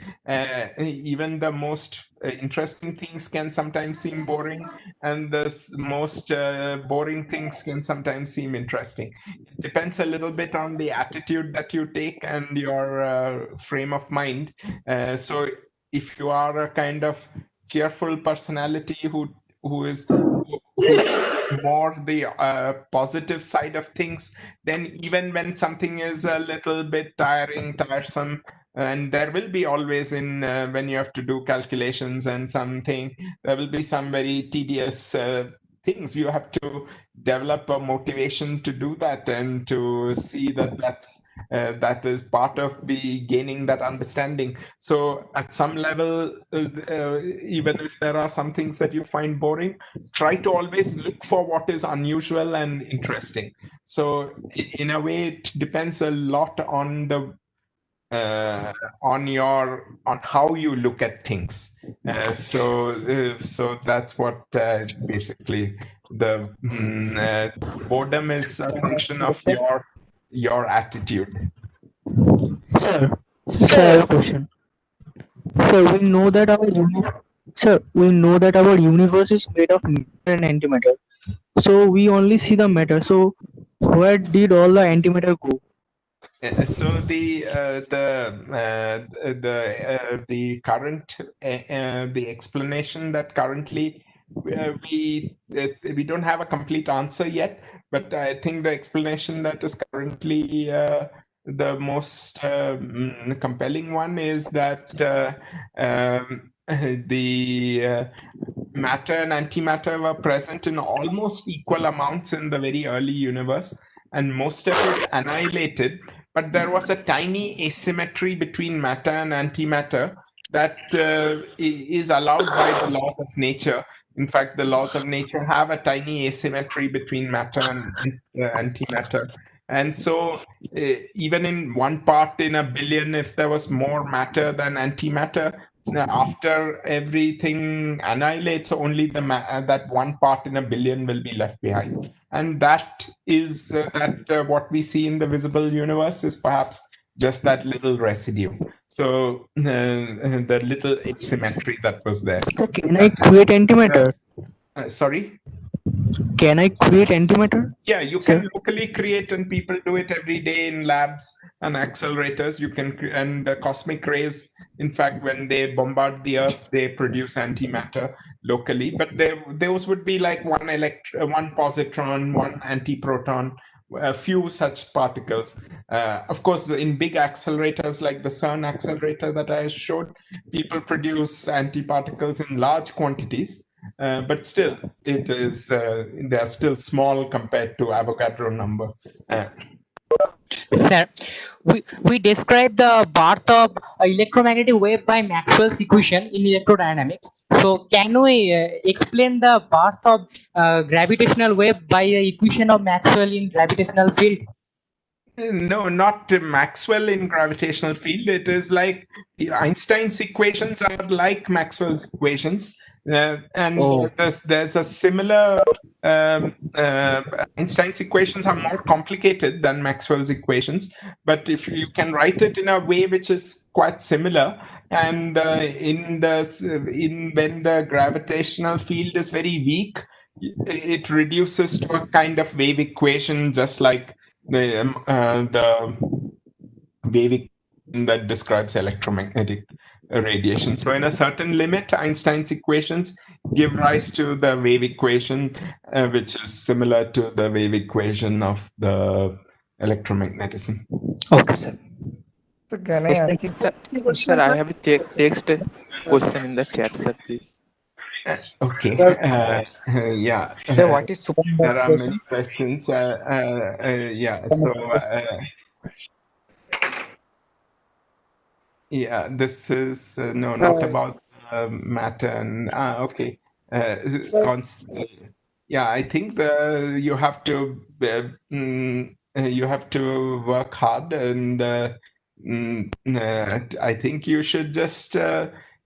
Even the most interesting things can sometimes seem boring, and the most boring things can sometimes seem interesting. It depends a little bit on the attitude that you take and your frame of mind. So if you are a kind of cheerful personality who's more the positive side of things, then even when something is a little bit tiresome, and there will be always when you have to do calculations and something, there will be some very tedious things. You have to develop a motivation to do that and to see that is part of the gaining that understanding. So at some level, even if there are some things that you find boring, try to always look for what is unusual and interesting. So in a way, it depends a lot on the on how you look at things. So that's what basically the boredom is a function of your attitude. Sir, sir, I have a question. Sir, we know that our universe is made of matter and antimatter. So we only see the matter. So where did all the antimatter go? So the current the explanation that currently we don't have a complete answer yet, but I think the explanation that is currently the most compelling one is that the matter and antimatter were present in almost equal amounts in the very early universe, and most of it annihilated. But there was a tiny asymmetry between matter and antimatter that is allowed by the laws of nature. In fact, the laws of nature have a tiny asymmetry between matter and antimatter. And so, even in one part in a billion, if there was more matter than antimatter, after everything annihilates, only that one part in a billion will be left behind. And that is what we see in the visible universe is perhaps just that little residue. So the little asymmetry that was there. So can I create antimatter? Sorry? Can I create antimatter? Yeah, you can locally create, and people do it every day in labs and accelerators. You can, and cosmic rays, in fact, when they bombard the Earth, they produce antimatter locally. But those would be like one positron, one antiproton, a few such particles. Of course, in big accelerators like the CERN accelerator that I showed, people produce antiparticles in large quantities. But still, it is they are still small compared to Avogadro number. Sir, we describe the birth of electromagnetic wave by Maxwell's equation in electrodynamics. So can we explain the birth of gravitational wave by the equation of Maxwell in gravitational field? No, not Maxwell in gravitational field. It is like Einstein's equations are like Maxwell's equations. There's a similar Einstein's equations are more complicated than Maxwell's equations, but if you can write it in a way which is quite similar, and when the gravitational field is very weak, it reduces to a kind of wave equation, just like the wave equation that describes electromagnetic radiation. So in a certain limit, Einstein's equations give rise to the wave equation, which is similar to the wave equation of the electromagnetism. Okay, sir. So can I ask you? Sir, I have a text question in the chat, sir, please. Okay. Yeah. Sir, what is there are many questions. Yeah. So. Yeah, this is no, not about matter. And okay. Yeah, I think you have to work hard, and I think you should just,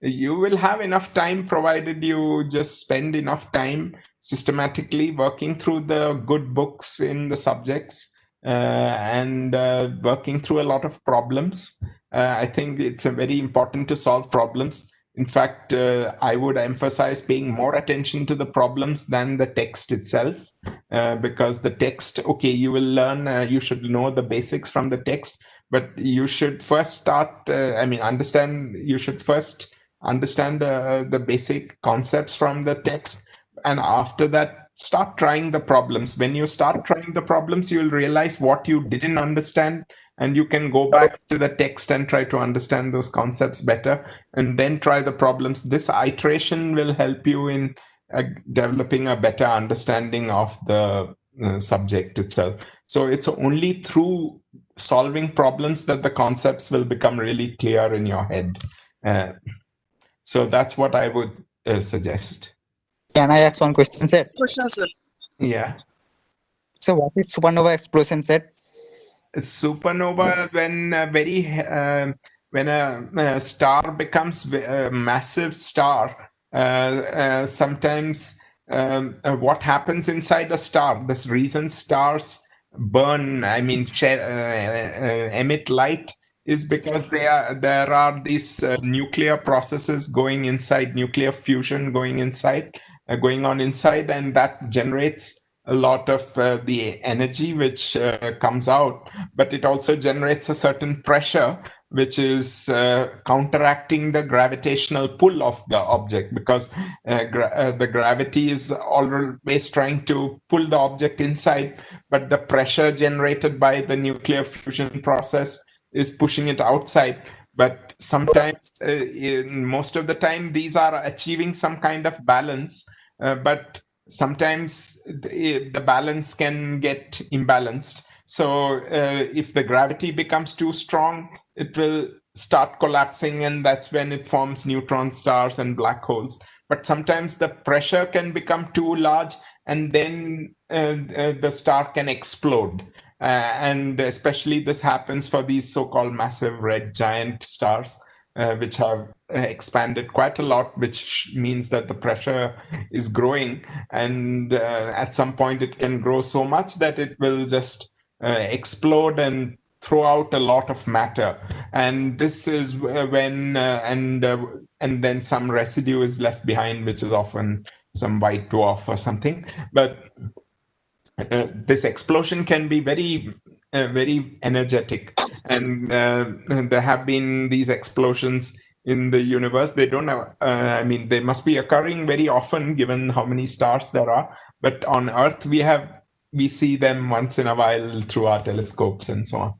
you will have enough time provided you just spend enough time systematically working through the good books in the subjects and working through a lot of problems. I think it's very important to solve problems. In fact, I would emphasize paying more attention to the problems than the text itself, because the text, okay, you will learn, you should know the basics from the text, but you should first start, you should first understand the basic concepts from the text, and after that start trying the problems. When you start trying the problems, you will realize what you didn't understand, and you can go back to the text and try to understand those concepts better, and then try the problems. This iteration will help you in developing a better understanding of the subject itself. So it's only through solving problems that the concepts will become really clear in your head. So that's what I would suggest. Can I ask one question, sir? Question, sir. Yeah. So what is supernova explosion, sir? Supernova, when a star becomes a massive star, sometimes what happens inside a star, this reason stars burn, emit light, is because there are these nuclear processes going inside, nuclear fusion going on inside, and that generates a lot of the energy which comes out, but it also generates a certain pressure which is counteracting the gravitational pull of the object, because the gravity is always trying to pull the object inside, but the pressure generated by the nuclear fusion process is pushing it outside. But sometimes, most of the time, these are achieving some kind of balance, but sometimes the balance can get imbalanced. So if the gravity becomes too strong, it will start collapsing, and that's when it forms neutron stars and black holes. But sometimes the pressure can become too large, and then the star can explode. And especially this happens for these so-called massive red giant stars, which have expanded quite a lot, which means that the pressure is growing, and at some point it can grow so much that it will just explode and throw out a lot of matter. And this is when and then some residue is left behind, which is often some white dwarf or something. But this explosion can be very very energetic, and there have been these explosions in the universe. They don't have, they must be occurring very often given how many stars there are, but on Earth we see them once in a while through our telescopes and so on.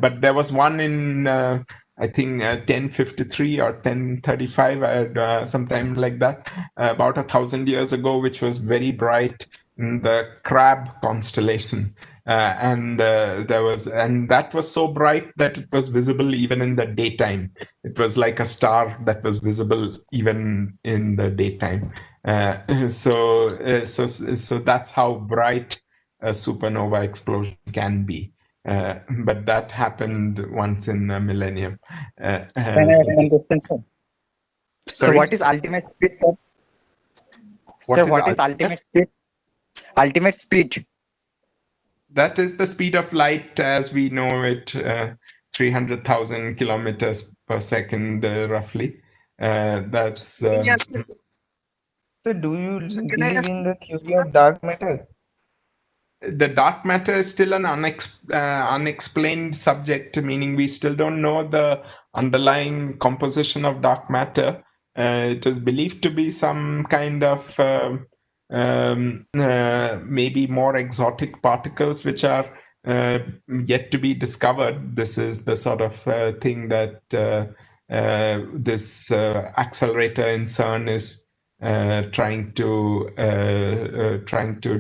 But there was one in I think 1053 or 1035, sometime like that, about 1,000 years ago, which was very bright, the Crab constellation. And that was so bright that it was visible even in the daytime. It was like a star that was visible even in the daytime. So that's how bright a supernova explosion can be. But that happened once in a millennium. Can I ask one question, sir? So Sorry? what is ultimate speed, sir? Sir, what is ultimate speed? Ultimate speed. That is the speed of light as we know it, 300,000 kilometers per second, roughly. That's. So do you believe in the theory of dark matters? The dark matter is still an unexplained subject, meaning we still don't know the underlying composition of dark matter. It is believed to be some kind of maybe more exotic particles which are yet to be discovered. This is the sort of thing that this accelerator in CERN is trying to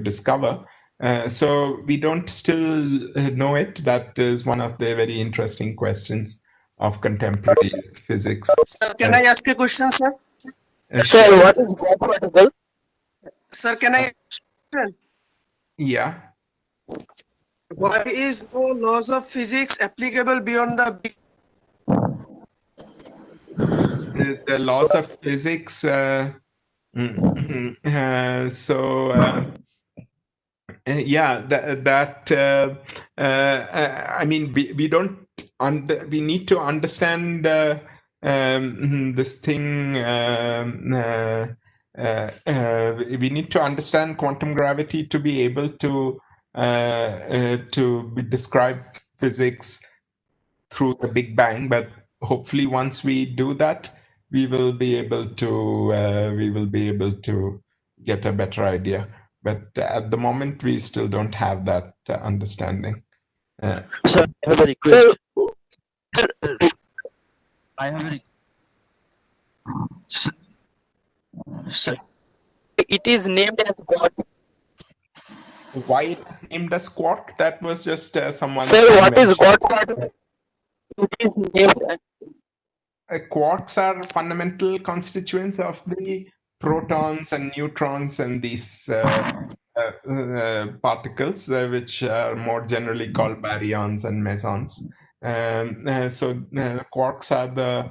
discover. So we don't still know it. That is one of the very interesting questions of contemporary physics. Sir, can I ask a question, sir? Sir, what is black particle? Sir, can I? Yeah. Why is no laws of physics applicable beyond the big? The laws of physics. Yeah, I mean, we don't we need to understand this thing. We need to understand quantum gravity to be able to describe physics through the Big Bang. But hopefully, once we do that, we will be able to get a better idea. But at the moment, we still don't have that understanding. Sir, I have a request. I have a Sir, It is named as God. Why it is named as quark? That was just someone's Sir, what is invention. God? It is named. Quarks are fundamental constituents of the protons and neutrons and these particles, which are more generally called baryons and mesons. So quarks are the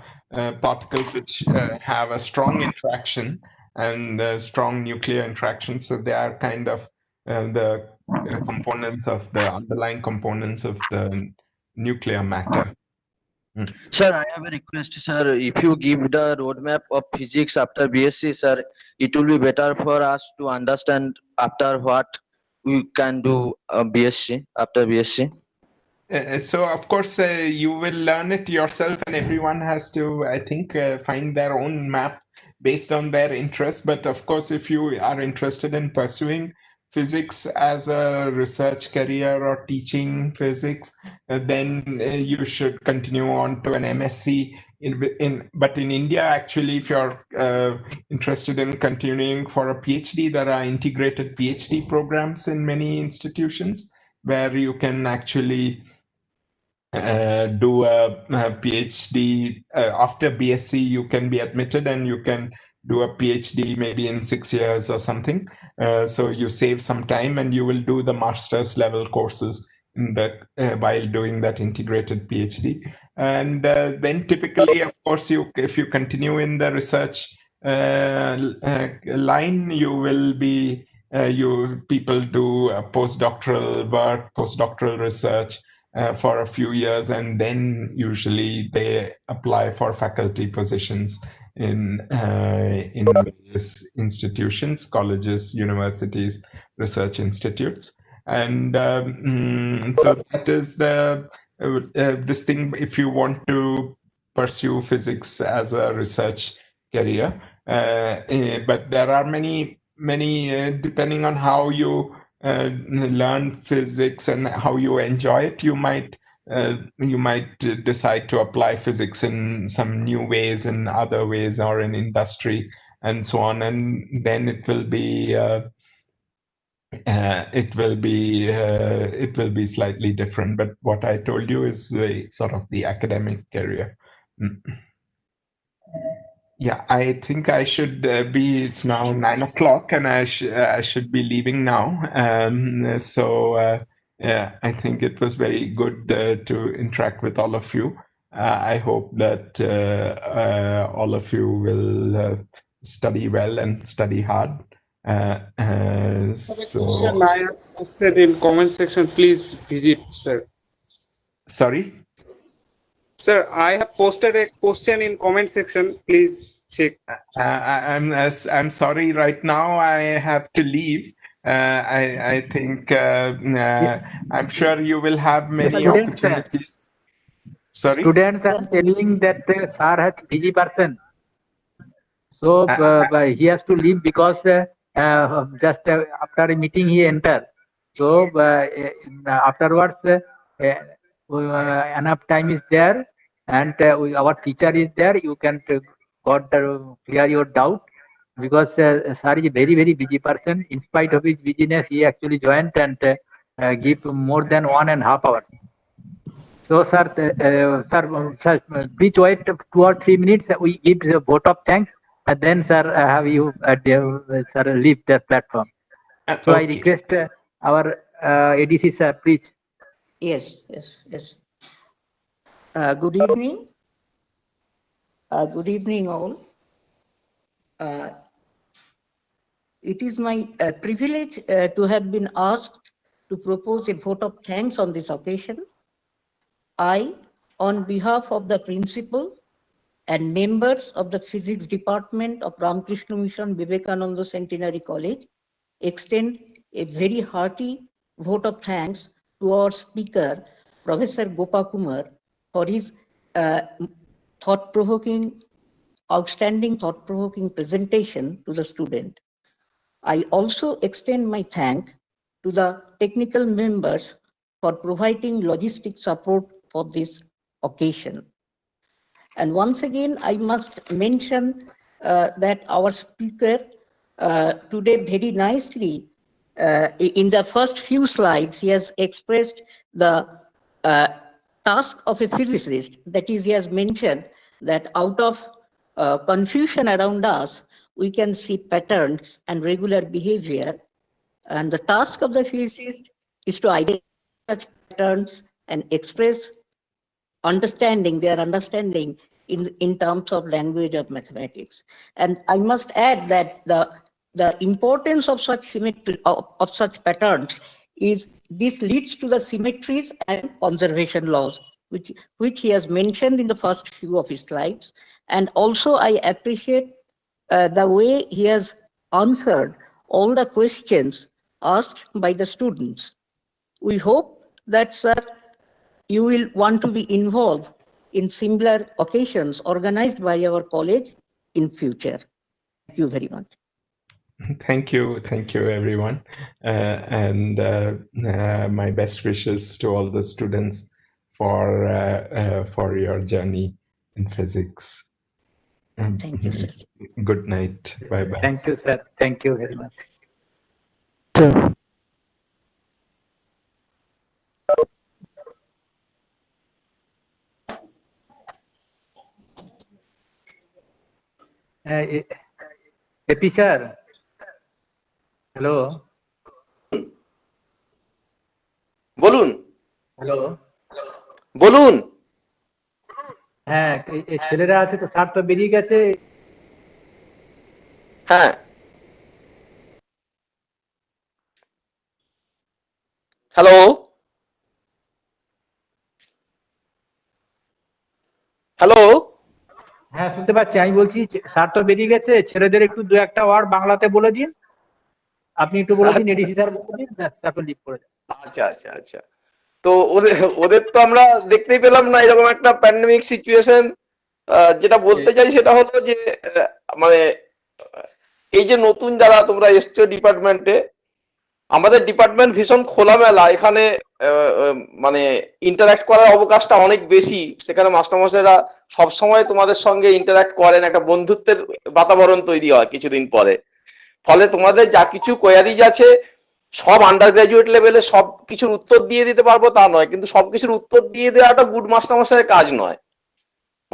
particles which have a strong interaction and strong nuclear interaction. So they are kind of the components of the underlying components of the nuclear matter. Sir, I have a request, sir. If you give the roadmap of physics after BSc, sir, it will be better for us to understand after what we can do BSc after BSc. So of course you will learn it yourself, and everyone has to, I think, find their own map based on their interest. But of course, if you are interested in pursuing physics as a research career or teaching physics, then you should continue on to an MSc. But in India, actually, if you're interested in continuing for a PhD, there are integrated PhD programs in many institutions where you can actually do a PhD. After BSc, you can be admitted and you can do a PhD maybe in 6 years or something. So you save some time and you will do the master's level courses in that while doing that integrated PhD. And then typically, of course, if you continue in the research line, you will be people do postdoctoral work, postdoctoral research for a few years, and then usually they apply for faculty positions in various institutions, colleges, universities, research institutes. And so that is the this thing. If you want to pursue physics as a research career, but there are many depending on how you learn physics and how you enjoy it, you might decide to apply physics in some new ways, in other ways, or in industry and so on, and then it will be slightly different. But what I told you is the sort of the academic career. Yeah, I think I should be. It's now 9 o'clock, and I should be leaving now. Yeah, I think it was very good to interact with all of you. I hope that all of you will study well and study hard. Question I have posted in comment section. Please visit, sir. Sorry. Sir, I have posted a question in comment section. Please check. I'm sorry. Right now, I have to leave. I think I'm sure you will have many opportunities. Sorry. Students are telling that sir has busy person, so he has to leave because just after a meeting he entered. So afterwards, enough time is there, and our teacher is there. You can clear your doubt, because sir is a very busy person. In spite of his busyness, he actually joined and give more than 1.5 hours. So, sir, please wait 2 or 3 minutes. We give the vote of thanks, and then, sir, have you, sir, leave the platform. So, I request our ADC, sir, please. Yes, yes, yes. Good evening. Good evening, all. It is my privilege to have been asked to propose a vote of thanks on this occasion. I, on behalf of the principal and members of the Physics Department of Ramakrishna Mission Vivekananda Centenary College, extend a very hearty vote of thanks to our speaker, Professor Gopakumar, for his outstanding thought-provoking presentation to the student. I also extend my thanks to the technical members for providing logistic support for this occasion. And once again, I must mention that our speaker today very nicely, in the first few slides, he has expressed the task of a physicist. That is, he has mentioned that out of confusion around us, we can see patterns and regular behavior. And the task of the physicist is to identify such patterns and express their understanding in terms of language of mathematics. And I must add that the importance of such symmetry, of such patterns, is this leads to the symmetries and conservation laws, which he has mentioned in the first few of his slides. And also I appreciate the way he has answered all the questions asked by the students. We hope that, sir, you will want to be involved in similar occasions organized by our college in future. Thank you very much. Thank you, everyone, and my best wishes to all the students for your journey in physics. Thank you, sir. Good night. Bye bye. Thank you, sir. Thank you very much. Sir. Epi sir. Hello. বলুন। Hello. বলুন। হ্যাঁ, এই ছেলেরা আছে তো, sir তো বেরিয়ে গেছে। হ্যাঁ। হ্যালো। হ্যালো। হ্যাঁ, শুনতে পাচ্ছি। আমি বলছি স্যার তো বেরিয়ে গেছে, ছেলেদের একটু দু একটা ওয়ার্ড বাংলাতে বলে দিন। আপনি একটু বলে দিন, এডিসি স্যার বলে দিন, তারপর লিভ করে দেন। আচ্ছা আচ্ছা আচ্ছা। তো ওদের তো আমরা দেখতেই পেলাম না এরকম একটা প্যান্ডেমিক সিচুয়েশন। যেটা বলতে চাই সেটা হলো যে মানে এই যে নতুন যারা তোমরা এসছো ডিপার্টমেন্টে, আমাদের ডিপার্টমেন্ট ভীষণ খোলামেলা, এখানে মানে ইন্টারঅ্যাক্ট করার অবকাশটা অনেক বেশি। সেখানে মাস্টারমশাইরা সবসময় তোমাদের সঙ্গে ইন্টারঅ্যাক্ট করেন, একটা বন্ধুত্বের বাতাবরণ তৈরি হয় কিছুদিন পরে। ফলে তোমাদের যা কিছু কোয়ারিজ আছে সব আন্ডার গ্রাজুয়েট লেভেলে সব কিছুর উত্তর দিয়ে দিতে পারবো তা নয়, কিন্তু সবকিছুর উত্তর দিয়ে দেওয়াটা গুড মাস্টারমশাইয়ের কাজ নয়।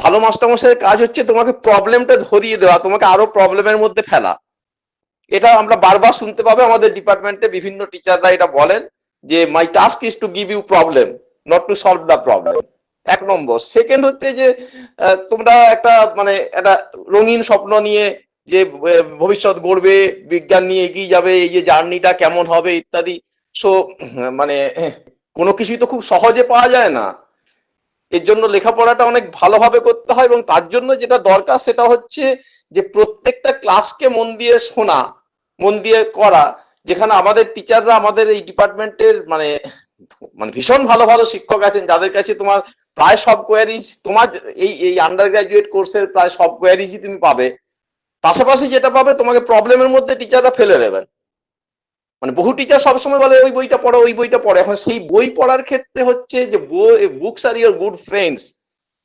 ভালো মাস্টারমশাইয়ের কাজ হচ্ছে তোমাকে প্রবলেমটা ধরিয়ে দেওয়া, তোমাকে আরো প্রবলেমের মধ্যে ফেলা। এটা আমরা বারবার শুনতে পাবে, আমাদের ডিপার্টমেন্টে বিভিন্ন টিচাররা এটা বলেন যে my task is to give you problem, not to solve the problem. এক নম্বর। সেকেন্ড হচ্ছে যে তোমরা একটা মানে একটা রঙিন স্বপ্ন নিয়ে যে ভবিষ্যৎ গড়বে, বিজ্ঞান নিয়ে এগিয়ে যাবে, এই যে জার্নিটা কেমন হবে ইত্যাদি। সো মানে কোনো কিছুই তো খুব সহজে পাওয়া যায় না, এর জন্য লেখাপড়াটা অনেক ভালোভাবে করতে হয়। এবং তার জন্য যেটা দরকার সেটা হচ্ছে যে প্রত্যেকটা ক্লাসকে মন দিয়ে শোনা, মন দিয়ে করা। যেখানে আমাদের টিচাররা, আমাদের এই ডিপার্টমেন্টের মানে মানে ভীষণ ভালো ভালো শিক্ষক আছেন, যাদের কাছে তোমার প্রায় সব কোয়ারিজ, তোমার এই আন্ডার গ্রাজুয়েট কোর্সের প্রায় সব কোয়ারিজই তুমি পাবে। পাশাপাশি যেটা পাবে, তোমাকে প্রবলেমের মধ্যে টিচাররা ফেলে দেবেন। মানে বহু টিচার সবসময় বলে ওই বইটা পড়ো, ওই বইটা পড়ো। এখন সেই বই পড়ার ক্ষেত্রে হচ্ছে যে books are your good friends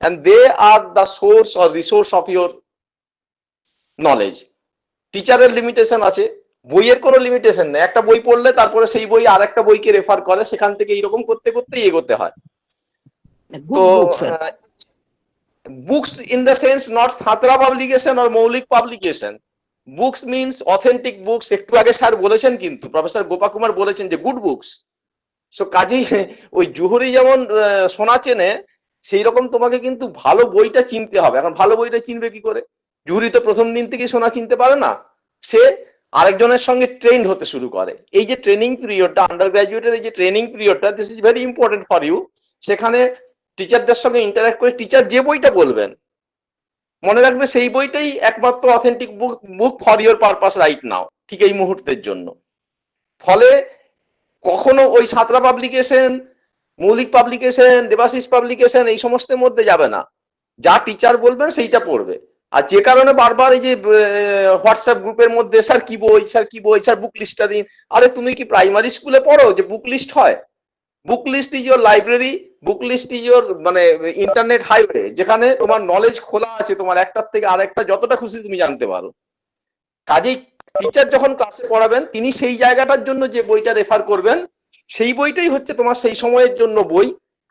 and they are the source or resource of your knowledge. টিচারের লিমিটেশন আছে, বইয়ের কোনো লিমিটেশন নেই। একটা বই পড়লে তারপরে সেই বই আর একটা বইকে রেফার করে, সেখান থেকে এইরকম করতে করতে এগোতে হয়। তো books in the sense not ছাত্রা পাবলিকেশন অর মৌলিক publication. Books means authentic books. একটু আগে স্যার বলেছেন, কিন্তু প্রফেসর গোপাকুমার বলেছেন যে গুড বুকস। সো কাজেই ওই জুহুরি যেমন সোনা চেনে, সেই রকম তোমাকে কিন্তু ভালো বইটা চিনতে হবে। এখন ভালো বইটা চিনবে কি করে? জুহুরি তো প্রথম দিন থেকে সোনা চিনতে পারে না, সে আরেকজনের সঙ্গে ট্রেন্ড হতে শুরু করে। এই যে ট্রেনিং পিরিয়ডটা, আন্ডার গ্রাজুয়েটের এই যে ট্রেনিং পিরিয়ডটা, this is very important for you. সেখানে টিচারদের সঙ্গে ইন্টারঅ্যাক্ট করে টিচার যে বইটা বলবেন, মনে রাখবে সেই বইটাই একমাত্র authentic book for your purpose right now, ঠিক এই মুহূর্তের জন্য। ফলে কখনো ওই সাঁতরা পাবলিকেশন, মৌলিক পাবলিকেশন, দেবাশিস পাবলিকেশন এই সমস্তের মধ্যে যাবে না। যা টিচার বলবেন সেইটা পড়বে। আর যে কারণে বারবার এই যে হোয়াটসঅ্যাপ গ্রুপের মধ্যে স্যার কি বই, স্যার কি বই, স্যার বুক লিস্টটা দিন। আরে তুমি কি প্রাইমারি স্কুলে পড়ো যে বুক লিস্ট হয়? Book list is your library, book list is your মানে ইন্টারনেট হাইওয়ে, যেখানে তোমার নলেজ খোলা আছে, তোমার একটার থেকে আরেকটা যতটা খুশি তুমি জানতে পারো। কাজেই টিচার যখন ক্লাসে পড়াবেন, তিনি সেই জায়গাটার জন্য যে বইটা রেফার করবেন, সেই বইটাই হচ্ছে তোমার সেই সময়ের জন্য বই।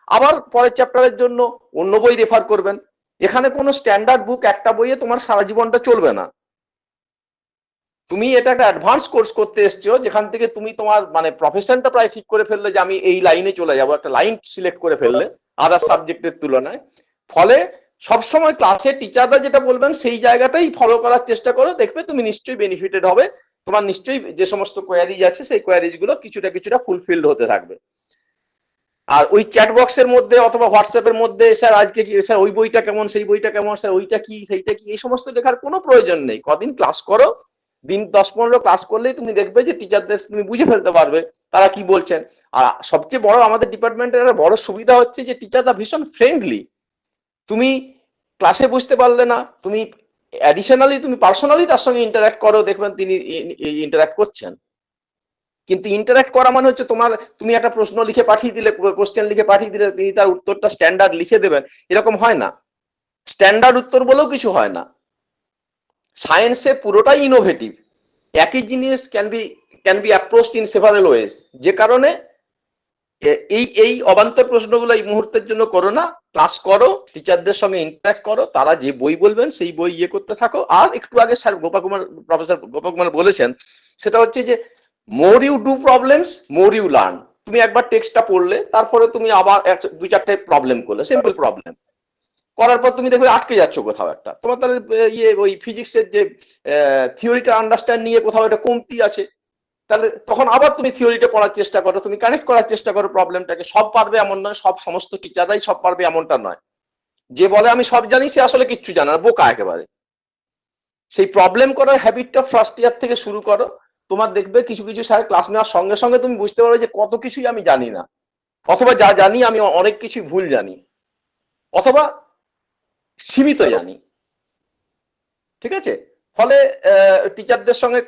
আবার পরের চ্যাপ্টারের জন্য অন্য বই রেফার করবেন। এখানে কোনো স্ট্যান্ডার্ড বুক একটা বইয়ে তোমার সারা জীবনটা চলবে না। তুমি এটা একটা অ্যাডভান্স কোর্স করতে এসছো, যেখান থেকে তুমি তোমার মানে প্রফেশনটা প্রায় ঠিক করে ফেললে যে আমি এই লাইনে চলে যাব, একটা লাইন সিলেক্ট করে ফেললে আদার সাবজেক্টের তুলনায়। ফলে সবসময় ক্লাসে টিচাররা যেটা বলবেন সেই জায়গাটাই ফলো করার চেষ্টা করো, দেখবে তুমি নিশ্চয়ই বেনিফিটেড হবে। তোমার নিশ্চয়ই যে সমস্ত কোয়ারিজ আছে সেই কোয়ারিজ গুলো কিছুটা কিছুটা ফুলফিলড হতে থাকবে। আর ওই চ্যাট বক্সের মধ্যে অথবা হোয়াটসঅ্যাপের মধ্যে স্যার আজকে কি, স্যার ওই বইটা কেমন, সেই বইটা কেমন, স্যার ওইটা কি, সেইটা কি, এই সমস্ত লেখার কোনো প্রয়োজন নেই। কদিন ক্লাস করো, দিন 10-15 ক্লাস করলেই তুমি দেখবে যে টিচারদের তুমি বুঝে ফেলতে পারবে তারা কি বলছেন। আর সবচেয়ে বড় আমাদের ডিপার্টমেন্টের একটা বড় সুবিধা হচ্ছে যে টিচাররা ভীষণ ফ্রেন্ডলি। তুমি ক্লাসে বুঝতে পারলে না, তুমি অ্যাডিশনালি তুমি পার্সোনালি তার সঙ্গে ইন্টারঅ্যাক্ট করো, দেখবেন তিনি ইন্টারঅ্যাক্ট করছেন। কিন্তু ইন্টারঅ্যাক্ট করা মানে হচ্ছে তুমি একটা প্রশ্ন লিখে পাঠিয়ে দিলে, কোশ্চেন লিখে পাঠিয়ে দিলে তিনি তার উত্তরটা স্ট্যান্ডার্ড লিখে দেবেন, এরকম হয় না। স্ট্যান্ডার্ড উত্তর বলেও কিছু হয় না। সায়েন্সে পুরোটাই ইনোভেটিভ। একই জিনিস can be approached in several ways. যে কারণে এই অবান্তর প্রশ্নগুলো এই মুহূর্তের জন্য করো না, ক্লাস করো, টিচারদের সঙ্গে ইন্টারঅ্যাক্ট করো, তারা যে বই বলবেন সেই বই ইয়ে করতে থাকো। আর একটু আগে স্যার প্রফেসর গোপাকুমার বলেছেন, সেটা হচ্ছে যে more you do problems more you learn. তুমি একবার টেক্সটটা পড়লে, তারপরে তুমি আবার 2-4টে প্রবলেম করলে, সিম্পল প্রবলেম করার পর তুমি দেখবে আটকে যাচ্ছ কোথাও একটা, তোমার তাহলে ওই ফিজিক্সের যে থিওরিটা আন্ডারস্ট্যান্ড নিয়ে কোথাও একটা কমতি আছে। তাহলে তখন আবার তুমি থিওরিটা পড়ার চেষ্টা করো, তুমি কানেক্ট করার চেষ্টা করো প্রবলেমটাকে। সব পারবে এমন নয়, সমস্ত টিচাররাই সব পারবে এমনটা নয়। যে বলে আমি সব জানি সে আসলে কিচ্ছু জানে না, বোকা একেবারে। সেই প্রবলেম করার হ্যাবিটটা ফার্স্ট ইয়ার থেকে শুরু করো। তোমার দেখবে কিছু কিছু স্যার ক্লাস নেওয়ার সঙ্গে সঙ্গে তুমি বুঝতে পারবে যে কত কিছুই আমি জানি না, অথবা যা জানি আমি অনেক কিছুই ভুল জানি, অথবা সীমিত জানি। ঠিক আছে? ফলে টিচারদের সঙ্গে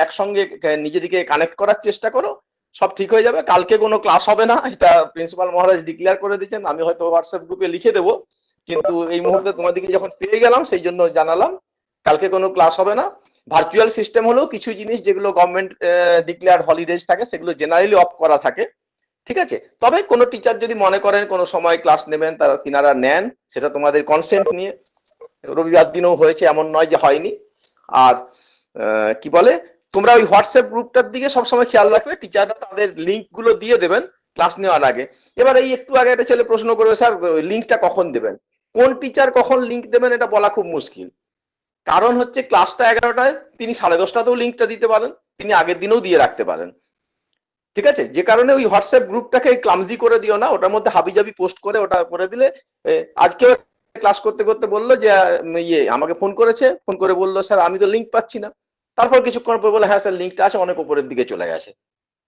একসঙ্গে নিজেদিকে কানেক্ট করার চেষ্টা করো, সব ঠিক হয়ে যাবে। কালকে কোনো ক্লাস হবে না, এটা প্রিন্সিপাল মহারাজ ডিক্লেয়ার করে দিয়েছেন। আমি হয়তো হোয়াটসঅ্যাপ গ্রুপে লিখে দেবো, কিন্তু এই মুহূর্তে তোমাদেরকে যখন পেয়ে গেলাম সেই জন্য জানালাম, কালকে কোনো ক্লাস হবে না। ভার্চুয়াল সিস্টেম হলেও কিছু জিনিস যেগুলো গভর্নমেন্ট ডিক্লেয়ার হলিডেজ থাকে সেগুলো জেনারেলি অফ করা থাকে। ঠিক আছে? তবে কোনো টিচার যদি মনে করেন কোনো সময় ক্লাস নেবেন, তিনারা নেন, সেটা তোমাদের কনসেন্ট নিয়ে। রবিবার দিনও হয়েছে, এমন নয় যে হয়নি। আর কি বলে, তোমরা ওই হোয়াটসঅ্যাপ গ্রুপটার দিকে সবসময় খেয়াল রাখবে, টিচাররা তাদের লিঙ্ক গুলো দিয়ে দেবেন ক্লাস নেওয়ার আগে। এবার এই একটু আগে একটা ছেলে প্রশ্ন করবে, স্যার লিঙ্কটা কখন দেবেন? কোন টিচার কখন লিঙ্ক দেবেন এটা বলা খুব মুশকিল। কারণ হচ্ছে ক্লাসটা 11টায়, তিনি 10:30টাতেও লিঙ্কটা দিতে পারেন, তিনি আগের দিনেও দিয়ে রাখতে পারেন। ঠিক আছে? যে কারণে ওই হোয়াটসঅ্যাপ গ্রুপটাকে ক্লামজি করে দিও না, ওটার মধ্যে হাবিজাবি পোস্ট করে ওটা করে দিলে। আজকে ক্লাস করতে করতে বললো যে আমাকে ফোন করেছে, ফোন করে বললো স্যার আমি তো লিঙ্ক পাচ্ছি না। তারপর কিছুক্ষণ পর বলে হ্যাঁ স্যার লিঙ্কটা আছে, অনেক উপরের দিকে চলে গেছে।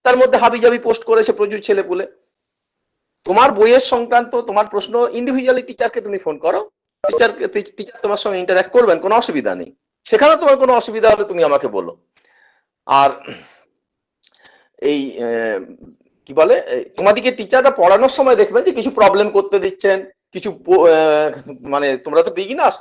তার মধ্যে হাবিজাবি পোস্ট করেছে প্রচুর ছেলে পুলে। তোমার বইয়ের সংক্রান্ত তোমার প্রশ্ন ইন্ডিভিজুয়ালি টিচারকে তুমি ফোন করো, টিচার তোমার সঙ্গে ইন্টারঅ্যাক্ট করবেন, কোনো অসুবিধা নেই। সেখানে তোমার কোনো অসুবিধা হলে তুমি আমাকে বলো। আর এই কি বলে, তোমাদেরকে টিচাররা পড়ানোর সময় দেখবেন যে কিছু প্রবলেম করতে দিচ্ছেন, কিছু মানে তোমরা তো বিগিনার্স,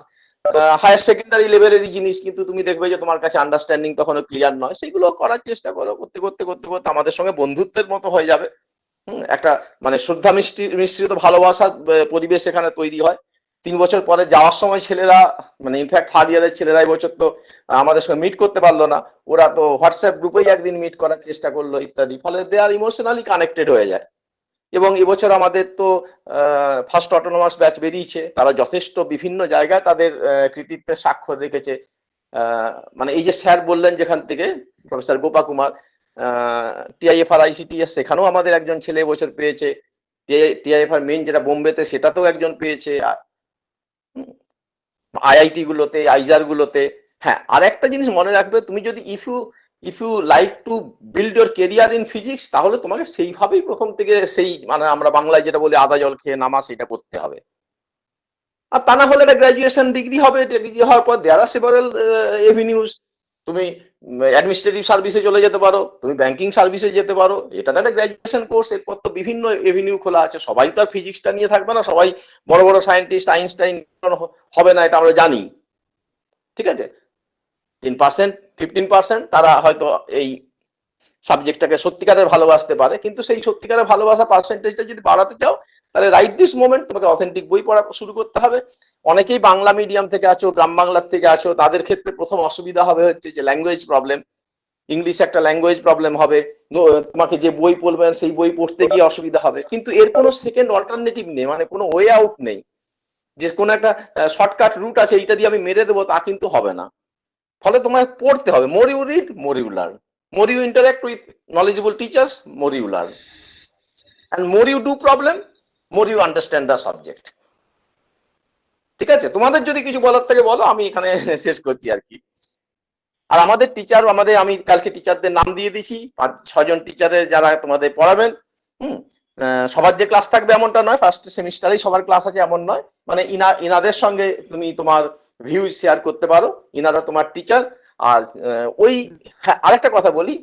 হায়ার সেকেন্ডারি লেভেলের জিনিস, কিন্তু তুমি দেখবে যে তোমার কাছে আন্ডারস্ট্যান্ডিং তখনও ক্লিয়ার নয়। সেগুলো করার চেষ্টা করো, করতে করতে করতে করতে আমাদের সঙ্গে বন্ধুত্বের মতো হয়ে যাবে। একটা মানে শ্রদ্ধা মিশ্রিত ভালোবাসার পরিবেশ এখানে তৈরি হয়। 3 বছর পরে যাওয়ার সময় ছেলেরা মানে ইনফ্যাক্ট থার্ড ইয়ারের ছেলেরা এবছর তো আমাদের সঙ্গে মিট করতে পারলো না, ওরা তো হোয়াটসঅ্যাপ গ্রুপেই একদিন মিট করার চেষ্টা করলো ইত্যাদি, ফলে দে আর ইমোশনালি কানেক্টেড হয়ে যায়। এবং এবছর আমাদের তো ফার্স্ট অটোনমাস ব্যাচ বেরিয়েছে, তারা যথেষ্ট বিভিন্ন জায়গায় তাদের কৃতিত্বের স্বাক্ষর রেখেছে। মানে এই যে স্যার বললেন যেখান থেকে প্রফেসর গোপাকুমার, TIFR ICTS সেখানেও আমাদের একজন ছেলে এবছর পেয়েছে, TIFR মেইন যেটা বোম্বেতে সেটাতেও একজন পেয়েছে, IIT গুলোতে, আইজার গুলোতে। হ্যাঁ, আর একটা জিনিস মনে রাখবে, তুমি যদি if you like to build your career in physics, তাহলে তোমাকে সেইভাবেই প্রথম থেকে সেই মানে আমরা বাংলায় যেটা বলি আদা জল খেয়ে নামা, সেটা করতে হবে। আর তা না হলে একটা গ্রাজুয়েশন ডিগ্রি হবে, ডিগ্রি হওয়ার পর দেয়ার আর সেভারাল এভিনিউজ। তুমি অ্যাডমিনিস্ট্রেটিভ সার্ভিসে চলে যেতে পারো, তুমি ব্যাংকিং সার্ভিসে যেতে পারো, এটা তো একটা গ্রাজুয়েশন কোর্স। এরপর তো বিভিন্ন এভিনিউ খোলা আছে, সবাই তো আর ফিজিক্সটা নিয়ে থাকবে না, সবাই বড় বড় সায়েন্টিস্ট আইনস্টাইন হবে না, এটা আমরা জানি। ঠিক আছে, 10% 15% তারা হয়তো এই সাবজেক্টটাকে সত্যিকারের ভালোবাসতে পারে, কিন্তু সেই সত্যিকারের ভালোবাসা পার্সেন্টেজটা যদি বাড়াতে চাও, তাহলে রাইট দিস মোমেন্ট তোমাকে অথেন্টিক বই পড়া শুরু করতে হবে। অনেকেই বাংলা মিডিয়াম থেকে আছো, গ্রাম বাংলার থেকে আছো, তাদের ক্ষেত্রে প্রথম অসুবিধা হবে হচ্ছে যে ল্যাঙ্গুয়েজ প্রবলেম। ইংলিশ একটা ল্যাঙ্গুয়েজ প্রবলেম হবে, তোমাকে যে বই পড়বেন সেই বই পড়তে গিয়ে অসুবিধা হবে। কিন্তু এর কোনো সেকেন্ড অল্টারনেটিভ নেই, মানে কোনো ওয়ে আউট নেই যে কোনো একটা শর্টকাট রুট আছে এইটা দিয়ে আমি মেরে দেবো, তা কিন্তু হবে না। ফলে তোমায় পড়তে হবে। More you read, more you learn, more you interact with knowledgeable teachers, more you learn, and more you do problem, more you understand the subject. ঠিক আছে, তোমাদের যদি কিছু বলার থাকে বলো, আমি এখানে শেষ করছি আর কি। আর আমাদের টিচার, আমি কালকে টিচারদের নাম দিয়ে দিছি, 5-6 জন টিচারের যারা তোমাদের পড়াবেন। সবার যে ক্লাস থাকবে এমনটা নয়, ফার্স্ট সেমিস্টারেই সবার ক্লাস আছে এমন নয়, মানে ইনাদের সঙ্গে তুমি তোমার ভিউ শেয়ার করতে পারো, ইনারা তোমার টিচার। আর ওই আরেকটা কথা বলি,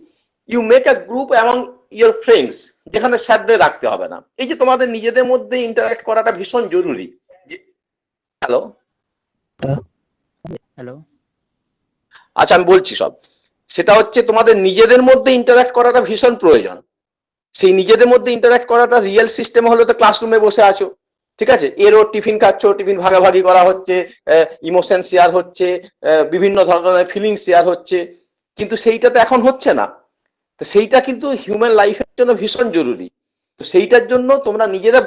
you make a group among your friends, যেখানে স্যারদের রাখতে হবে না। এই যে তোমাদের নিজেদের মধ্যে ইন্টারঅ্যাক্ট করাটা ভীষণ জরুরি। হ্যালো হ্যালো, আচ্ছা আমি বলছি সব, সেটা হচ্ছে তোমাদের নিজেদের মধ্যে ইন্টারঅ্যাক্ট করাটা ভীষণ প্রয়োজন। সেই নিজেদের মধ্যে ইন্টারঅ্যাক্ট করাটা রিয়েল সিস্টেম হলো তো ক্লাসরুমে বসে আছো, ঠিক আছে, এরও টিফিন খাচ্ছ, টিফিন ভাগাভাগি করা হচ্ছে, ইমোশন শেয়ার হচ্ছে, বিভিন্ন ধরনের ফিলিং শেয়ার হচ্ছে, কিন্তু সেইটা তো এখন হচ্ছে না। তো সেইটা কিন্তু হিউম্যান লাইফের জন্য ভীষণ জরুরি। তো সেইটার জন্য তোমরা নিজেরা,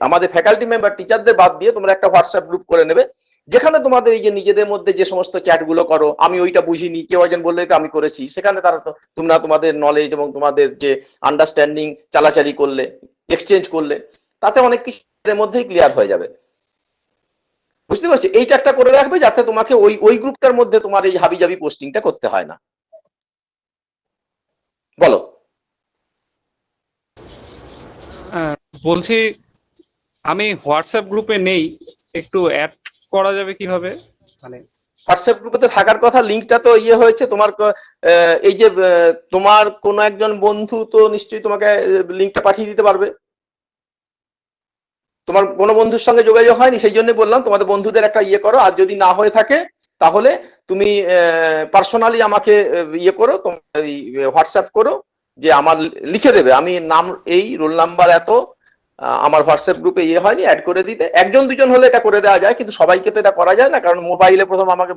আমাদের ফ্যাকাল্টি মেম্বার টিচারদের বাদ দিয়ে তোমরা একটা হোয়াটসঅ্যাপ গ্রুপ করে নেবে, যেখানে তোমাদের এই যে নিজেদের মধ্যে যে সমস্ত চ্যাট গুলো করো, আমি ওইটা বুঝিনি, কেউ একজন বললেই তো আমি করেছি, সেখানে তারা তো তোমরা তোমাদের নলেজ এবং তোমাদের যে আন্ডারস্ট্যান্ডিং চালাচালি করলে, এক্সচেঞ্জ করলে, তাতে অনেক কিছু মধ্যেই ক্লিয়ার হয়ে যাবে। বুঝতে পারছি, এইটা একটা করে রাখবে যাতে তোমাকে ওই গ্রুপটার মধ্যে তোমার এই হাবিজাবি পোস্টিংটা করতে হয় না। বলো। বলছি আমি হোয়াটসঅ্যাপ গ্রুপে নেই, একটু অ্যাড করা যাবে কিভাবে? মানে হোয়াটসঅ্যাপ গ্রুপে থাকার কথা, লিঙ্কটা তো হয়েছে তোমার, এই যে তোমার কোন একজন বন্ধু তো নিশ্চয়ই তোমাকে লিঙ্কটা পাঠিয়ে দিতে পারবে। তোমার কোনো বন্ধুর সঙ্গে যোগাযোগ হয়নি, সেই জন্য বললাম তোমাদের বন্ধুদের একটা করো। আর যদি না হয়ে থাকে তাহলে তুমি পার্সোনালি আমাকে করো, হোয়াটসঅ্যাপ করো, যে আমার লিখে দেবে, আমি নাম এই রোল নাম্বার এত, আমার হোয়াটসঅ্যাপ গ্রুপে হয়নি, অ্যাড করে দিতে। একজন দুজন হলে এটা করে দেওয়া যায়, কিন্তু সবাইকে তো এটা করা যায় না, কারণ মোবাইলে প্রথম আমাকে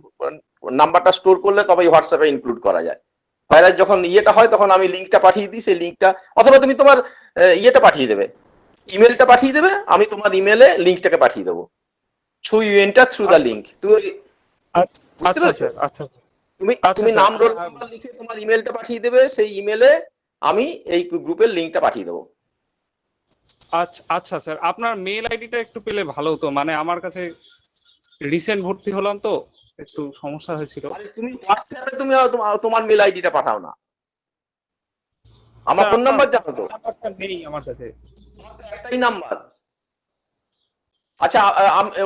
নাম্বারটা স্টোর করলে তবেই হোয়াটসঅ্যাপে ইনক্লুড করা যায়। ভাইরাস যখন হয় তখন আমি লিঙ্কটা পাঠিয়ে দিই, সেই লিঙ্কটা, অথবা তুমি তোমার পাঠিয়ে দেবে, ইমেলটা পাঠিয়ে দেবে, আমি তোমার ইমেলে লিঙ্কটাকে পাঠিয়ে দেবো। So you enter through the link. তুমি নাম রোল নাম্বার লিখে তোমার ইমেলটা পাঠিয়ে দেবে, সেই ইমেলে আমি এই গ্রুপের লিঙ্কটা পাঠিয়ে দেবো। আচ্ছা স্যার, আপনার মেল আইডিটা একটু পেলে ভালো হতো, মানে আমার কাছে রিসেন্ট ভর্তি হলাম তো একটু সমস্যা হয়েছিল। তুমি হোয়াটসঅ্যাপে তুমি তোমার মেল আইডিটা পাঠাও না, আমার ফোন নাম্বার জানো তো? নেই আমার কাছে, একটাই নাম্বার। আচ্ছা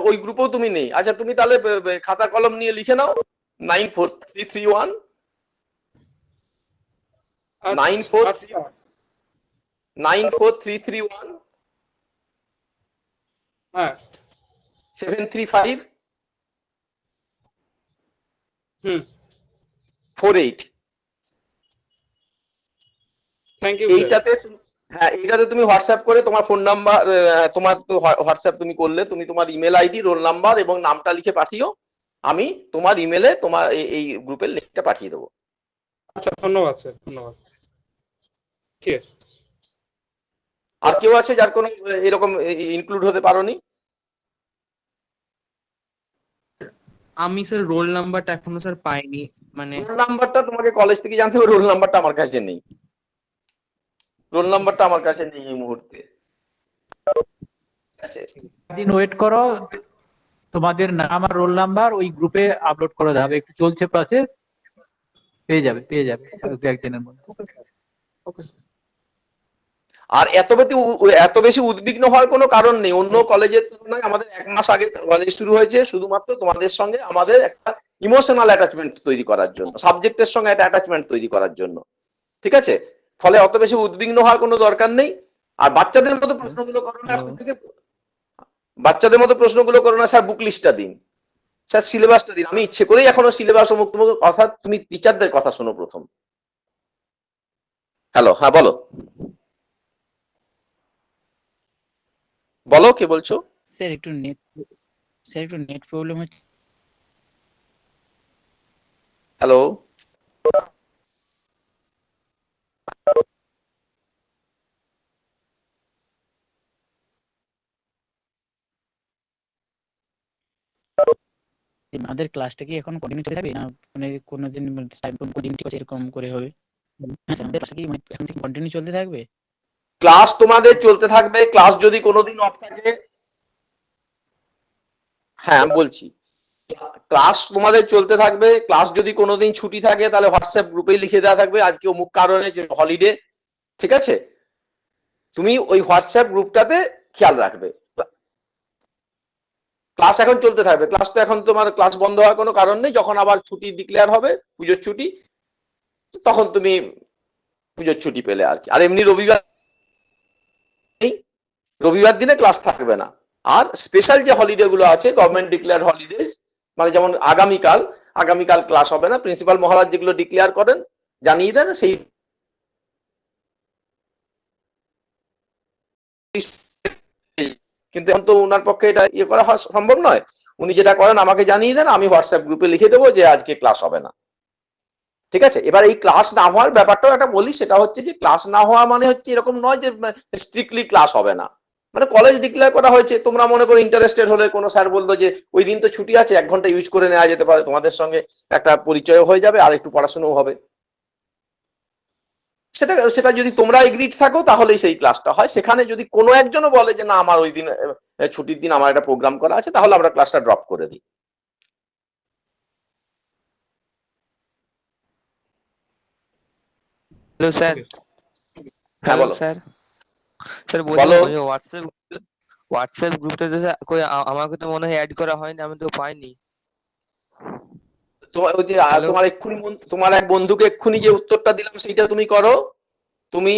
ওই গ্রুপেও তুমি নেই? আচ্ছা তুমি তাহলে খাতা কলম নিয়ে লিখে নাও 94331 94331 735 48। Thank you. হ্যাঁ, এটাতে তুমি হোয়াটসঅ্যাপ করে তোমার ফোন নাম্বার, তোমার তো হোয়াটসঅ্যাপ তুমি করলে, তুমি তোমার ইমেল আইডি, রোল নাম্বার এবং নামটা লিখে পাঠিও, আমি তোমার ইমেলে তোমার এই গ্রুপের লিঙ্কটা পাঠিয়ে দেবো। আচ্ছা, ধন্যবাদ স্যার, ধন্যবাদ। ঠিক আছে। আর কেউ আছে যার কোনো এরকম ইনক্লুড হতে পারোনি? আমি স্যার রোল নাম্বারটা এখনো স্যার পাইনি, মানে রোল নাম্বারটা তোমাকে কলেজ থেকে জানতে হবে, রোল নাম্বারটা আমার কাছে নেই, রোল নাম্বারটা আমার কাছে নেই এই মুহূর্তে। দিন ওয়েট করো, তোমাদের নাম আর রোল নাম্বার ওই গ্রুপে আপলোড করে দেবে, একটু চলছে প্রসেস, পেয়ে যাবে দু একদিনের মধ্যে। আর এত বেশি উদ্বিগ্ন হওয়ার কোনো কারণ নেই। অন্য কলেজের তুলনায় আমাদের 1 মাস আগে কলেজ শুরু হয়েছে, শুধুমাত্র তোমাদের সঙ্গে আমাদের একটা ইমোশনাল অ্যাটাচমেন্ট তৈরি করার জন্য, সাবজেক্টের সঙ্গে একটা অ্যাটাচমেন্ট তৈরি করার জন্য, ঠিক আছে? ফলে অত বেশি উদ্বিগ্ন হওয়ার কোনো দরকার নেই। আর বাচ্চাদের মতো প্রশ্নগুলো করো না, এখন থেকে বাচ্চাদের মতো প্রশ্নগুলো করো না, স্যার বুক লিস্টটা দিন, স্যার সিলেবাসটা দিন। আমি ইচ্ছে করেই এখনো সিলেবাস অমুক কথা, তুমি টিচারদের কথা শোনো প্রথম। হ্যালো, হ্যাঁ বলো বলো, কে বলছো? স্যার একটু নেট প্রবলেম হচ্ছে। হ্যালো, আমাদের ক্লাসটা কি এখন কন্টিনিউ চলতে থাকবে, না মানে কোনোদিন দিন ঠিক আছে এরকম করে হবে? হ্যাঁ স্যার, আমাদের ক্লাসটা কি মানে এখন থেকে কন্টিনিউ চলতে থাকবে? ক্লাস তোমাদের চলতে থাকবে। ক্লাস যদি কোনোদিন অফ থাকে, হ্যাঁ আমি বলছি, ক্লাস তোমাদের চলতে থাকবে। ক্লাস যদি কোনোদিন ছুটি থাকে তাহলে হোয়াটসঅ্যাপ গ্রুপে লিখে দেওয়া থাকবে আজকে অমুক কারণে যে হলিডে, ঠিক আছে? তুমি ওই হোয়াটসঅ্যাপ গ্রুপটাতে খেয়াল রাখবে। ক্লাস এখন চলতে থাকবে, ক্লাস তো এখন তোমার ক্লাস বন্ধ হওয়ার কোনো কারণ নেই। যখন আবার ছুটি ডিক্লেয়ার হবে, পুজোর ছুটি, তখন তুমি পুজোর ছুটি পেলে আর কি। আর এমনি রবিবার দিনে ক্লাস থাকবে না। আর স্পেশাল যে হলিডে গুলো আছে, গভর্নমেন্ট ডিক্লেয়ার হলিডেজ, মানে যেমন আগামীকাল ক্লাস হবে না, প্রিন্সিপাল মহারাজ যেগুলো ডিক্লেয়ার করেন জানিয়ে দেন, সেই কিন্তু এখন তো ওনার পক্ষে এটা ইয়ে করা সম্ভব নয়। উনি যেটা করেন আমাকে জানিয়ে দেন, আমি হোয়াটসঅ্যাপ গ্রুপে লিখে দেবো যে আজকে ক্লাস হবে না, ঠিক আছে? এবার এই ক্লাস না হওয়ার ব্যাপারটাও একটা বলি, সেটা হচ্ছে যে ক্লাস না হওয়া মানে হচ্ছে এরকম নয় যে স্ট্রিক্টলি ক্লাস হবে না। মানে কলেজ ডিক্লেয়ার করা হয়েছে, তোমরা মনে করো ইন্টারেস্টেড হলে কোনো স্যার বললো যে ওই দিন তো ছুটি আছে, 1 ঘন্টা ইউজ করে নেওয়া যেতে পারে, তোমাদের সঙ্গে একটা পরিচয় হয়ে যাবে আর একটু পড়াশোনাও হবে। সেটা যদি তোমরা এগ্রিড থাকো তাহলেই সেই ক্লাসটা হয়। সেখানে যদি কোনো একজনও বলে যে না আমার ওই দিন ছুটির দিন আমার একটা প্রোগ্রাম করা আছে, তাহলে আমরা ক্লাসটা ড্রপ করে দিই। Hello sir. হ্যাঁ বলো স্যার। স্যার বলছি হোয়াটসঅ্যাপ গ্রুপটা তো কই আমাকে তো মনে হয় অ্যাড করা হয়নি, আমি তো পাইনি। তোমার এক বন্ধুকে এক্ষুনি যে উত্তরটা দিলাম সেইটা তুমি করো। তুমি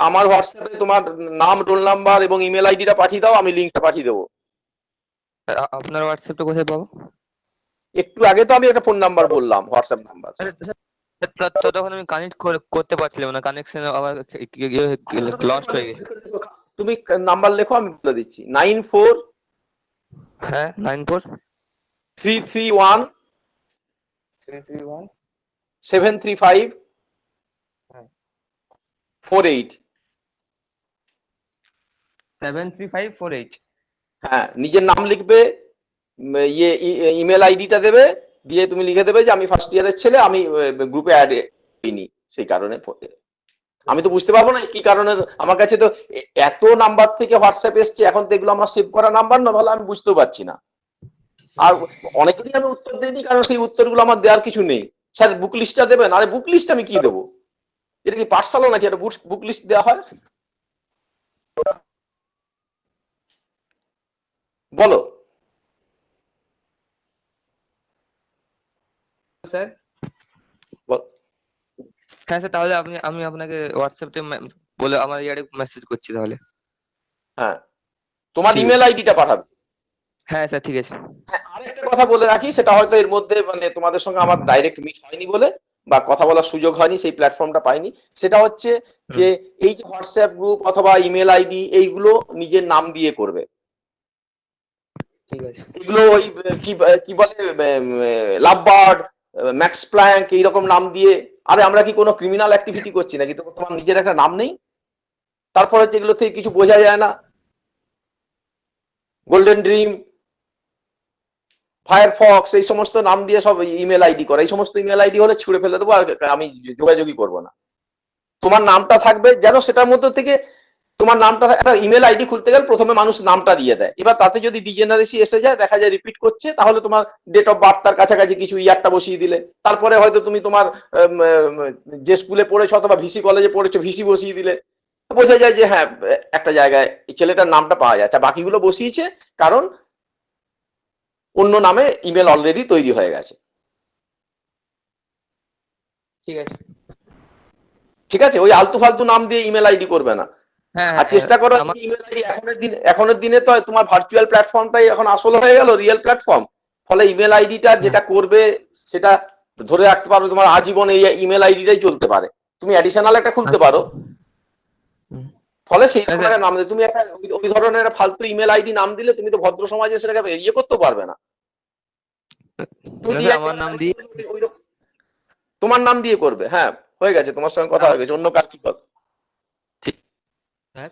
আমার হোয়াটসঅ্যাপে তোমার নাম, রোল নাম্বার এবং ইমেল আইডিটা পাঠিয়ে দাও, আমি লিংকটা পাঠিয়ে দেবো। আপনার হোয়াটসঅ্যাপটা কোথায় পাবো? একটু আগে তো আমি একটা ফোন নাম্বার বললাম, হোয়াটসঅ্যাপ নাম্বার। তখন আমি কানেক্ট করতে পারছিলাম না, কানেকশন আবার লস্ট হয়ে গেছে। তুমি নাম্বার লেখো, আমি বলে দিচ্ছি। 94 হ্যাঁ 94 331 735 48। 73548। হ্যাঁ, নিজের নাম লিখবে, ইমেল আইডিটা দেবে, দিয়ে তুমি লিখে দেবে যে আমি ফার্স্ট ইয়ারের ছেলে, আমি গ্রুপে অ্যাড হইনি, সেই কারণে। আমি তো বুঝতে পারবো না কি কারণে, আমার কাছে তো এত নাম্বার থেকে হোয়াটসঅ্যাপ এসছে, এখন তো এগুলো আমার সেভ করা নাম্বার না, ভালো আমি বুঝতেও পারছি না। আর অনেকেরই আমি উত্তর দিইনি, কারণ সেই উত্তরগুলো আমার দেওয়ার কিছু নেই। স্যার বুক লিস্টটা দেবেন, আরে বুক লিস্ট আমি কি দেবো? এটা কি পাঠশালা নাকি একটা বুক লিস্ট দেওয়া হয়? বলো স্যার। হ্যাঁ স্যার, তাহলে আমি আপনাকে হোয়াটসঅ্যাপে বলে আমার ইয়ারে মেসেজ করছি তাহলে। হ্যাঁ, তোমার ইমেল আইডিটা পাঠাবে। হ্যাঁ স্যার, ঠিক আছে। আরেকটা কথা বলে রাখি, সেটা হয়তো এর মধ্যে মানে তোমাদের সঙ্গে আমার ডাইরেক্ট মিট হয়নি বলে, বা কথা বলার সুযোগ হয়নি, সেই প্ল্যাটফর্মটা পাইনি, সেটা হচ্ছে যে এই যে হোয়াটসঅ্যাপ গ্রুপ অথবা ইমেল আইডি এইগুলো নিজের নাম দিয়ে করবে। ঠিক আছে। এগুলো ওই কি বলে লাভবার্ড, ম্যাক্স প্ল্যাঙ্ক এইরকম নাম দিয়ে, আরে আমরা কি কোনো ক্রিমিনাল অ্যাক্টিভিটি করছি নাকি? তো তোমার নিজের একটা নাম নেই? তারপর হচ্ছে এগুলো থেকে কিছু বোঝা যায় না। গোল্ডেন ড্রিম, ফায়ারফক্স, এই সমস্ত নাম দিয়ে সব ইমেল আইডি করা, এই সমস্ত ইমেল আইডি হলে ছুড়ে ফেলে দেবো, আর আমি যোগাযোগই করবো না। তোমার নামটা থাকবে যেন সেটার মধ্যে থেকে, তোমার নামটা একটা ইমেল আইডি খুলতে গেলে প্রথমে মানুষ নামটা দিয়ে দেয়, এবার তাতে যদি ডিজেনারেসি এসে যায়, দেখা যায় রিপিট করছে, তাহলে তোমার ডেট অফ বার্থ তার কাছাকাছি কিছু ইয়ারটা বসিয়ে দিলে, তারপরে হয়তো তুমি তোমার যে স্কুলে পড়েছো অথবা ভিসি কলেজে পড়েছো ভিসি বসিয়ে দিলে, বোঝা যায় যে হ্যাঁ একটা জায়গায় এই ছেলেটার নামটা পাওয়া যাচ্ছে। বাকিগুলো বসিয়েছে কারণ অন্য নামে ইমেল অলরেডি তৈরি হয়ে গেছে। ঠিক আছে, ঠিক আছে, ওই আলতু ফালতু নাম দিয়ে ইমেল আইডি করবে না। আর চেষ্টা করো ইমেল আইডি, এখনের দিনে তো তোমার ভার্চুয়াল প্ল্যাটফর্মটাই এখন আসল হয়ে গেল, রিয়েল প্ল্যাটফর্ম। ফলে ইমেল আইডিটা যেটা করবে সেটা ধরে রাখতে পারো, তোমার আজীবন এই ইমেল আইডিটাই চলতে পারে। তুমি অ্যাডিশনাল একটা খুলতে পারো, ফলে সেই ধরনের নাম তুমি একটা ওই ধরনের একটা ফালতু ইমেল আইডি নাম দিলে তুমি তো ভদ্র সমাজে সেটাকে ইয়ে করতে পারবে না। আমার নাম দিয়ে তোমার নাম দিয়ে করবে। হ্যাঁ, হয়ে গেছে, তোমার সঙ্গে কথা হয়ে গেছে। অন্য কার কি কথা? স্যার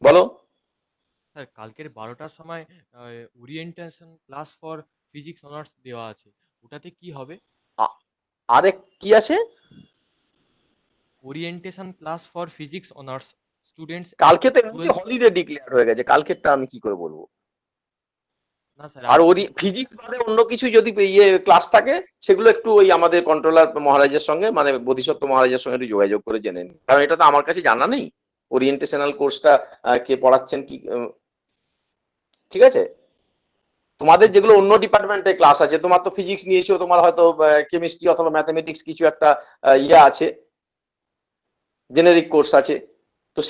বলো। স্যার, কালকের 12টার সময় orientation class for physics honours দেওয়া আছে, ওটাতে কি হবে? আরে কি আছে? Orientation class for physics honours students. কালকে তো এমনি হলিডে ডিক্লেয়ার হয়ে গেছে, কালকেরটা আমি কি করে বলবো? না স্যার, আর ওই ফিজিক্স বাদে অন্য কিছু যদি ইয়ে ক্লাস থাকে সেগুলো একটু ওই আমাদের কন্ট্রোলার মহারাজের সঙ্গে, মানে বোধিসত্ত্ব মহারাজের সঙ্গে একটু যোগাযোগ করে জেনে নিন, কারণ এটা তো আমার কাছে জানা নেই ওরিয়েন্টেশনাল কোর্সটা কে পড়াচ্ছেন কি। ঠিক আছে, তোমাদের যেগুলো অন্য ডিপার্টমেন্টে ক্লাস আছে, তোমার তো ফিজিক্স নিয়েছো, তোমার হয়তো কেমিস্ট্রি অথবা ম্যাথামেটিক্স কিছু একটা ইয়ে আছে, জেনেরিক কোর্স আছে, তো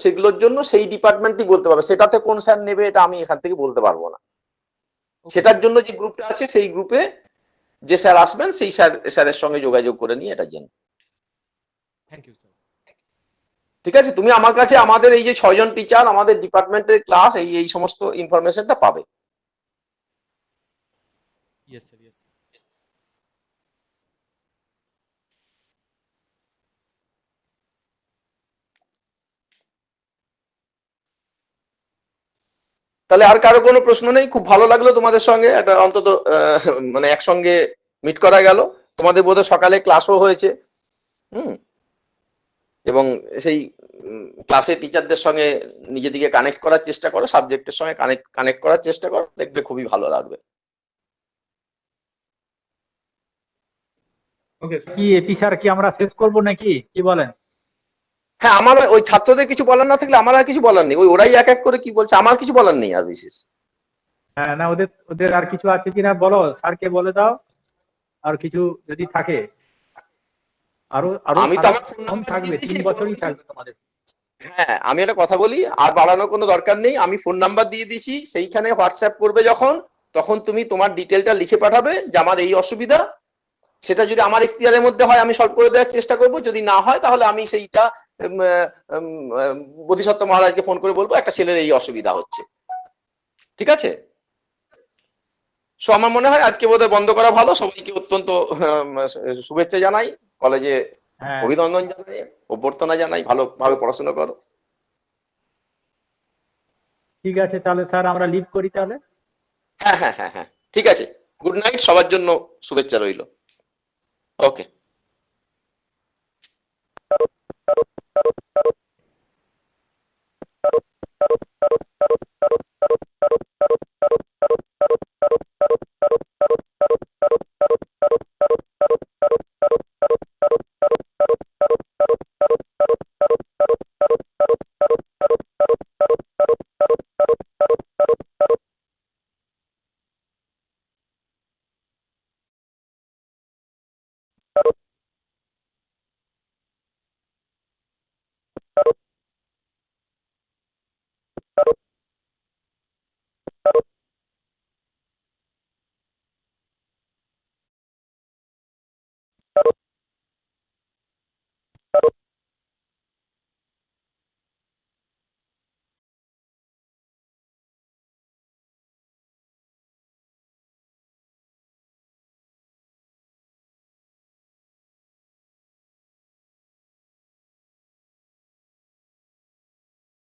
সেগুলোর জন্য সেই ডিপার্টমেন্টই বলতে পারবে। সেটাতে কোন স্যার নেবে এটা আমি এখান থেকে বলতে পারবো না। সেটার জন্য যে গ্রুপটা আছে সেই গ্রুপে যে স্যার আসবেন সেই স্যারের সঙ্গে যোগাযোগ করে নিয়ে এটা জেনে। Thank you sir. ঠিক আছে, তুমি আমার কাছে আমাদের এই যে 6 জন টিচার, আমাদের ডিপার্টমেন্টের ক্লাস, এই সমস্ত ইনফরমেশনটা পাবে। Yes sir, yes. তাহলে আর কারো কোনো প্রশ্ন নেই? খুব ভালো লাগলো তোমাদের সঙ্গে একটা অন্তত মানে একসঙ্গে মিট করা গেল। তোমাদের বোধহয় সকালে ক্লাসও হয়েছে, এবং সেই ক্লাসে টিচারদের সঙ্গে নিজেদিকে কানেক্ট করার চেষ্টা করো, সাবজেক্টের সঙ্গে কানেক্ট করার চেষ্টা করো, দেখবে খুবই ভালো লাগবে। কি এপি স্যার, কি আমরা শেষ করব নাকি, কি বলেন? হ্যাঁ, আমার ওই ছাত্রদের কিছু বলার না থাকলে আমার আর কিছু বলার নেই, ওরাই এক এক করে কি বলছে, আমার কিছু বলার নেই আর বিশেষ। হ্যাঁ, না ওদের ওদের আর কিছু আছে কিনা বলো, স্যারকে বলে দাও আর কিছু যদি থাকে। আরো আরো আমি তো আমার কম থাকবে, 3 বছরই থাকবে তোমাদের। হ্যাঁ, আমি একটা কথা বলি, আর বাড়ানোর কোনো দরকার নেই। আমি ফোন নাম্বার দিয়ে দিছি, সেইখানে হোয়াটসঅ্যাপ করবে যখন, তখন তুমি তোমার ডিটেলটা লিখে পাঠাবে যে আমার এই অসুবিধা, সেটা যদি আমার এখতিয়ারের মধ্যে হয় আমি সলভ করে দেওয়ার চেষ্টা করব, যদি না হয় তাহলে আমি সেইটা বোধিসত্ত্ব মহারাজকে ফোন করে বলবো একটা ছেলের এই অসুবিধা হচ্ছে। ঠিক আছে, সো আমার মনে হয় আজকে বোধহয় বন্ধ করা ভালো। সবাইকে অত্যন্ত শুভেচ্ছা জানাই, কলেজে অভিনন্দন জানাই, অভ্যর্থনা জানাই, ভালোভাবে পড়াশোনা করো। ঠিক আছে, তাহলে স্যার আমরা লিভ করি তাহলে। হ্যাঁ হ্যাঁ হ্যাঁ হ্যাঁ, ঠিক আছে, গুড নাইট, সবার জন্য শুভেচ্ছা রইল। ওকে।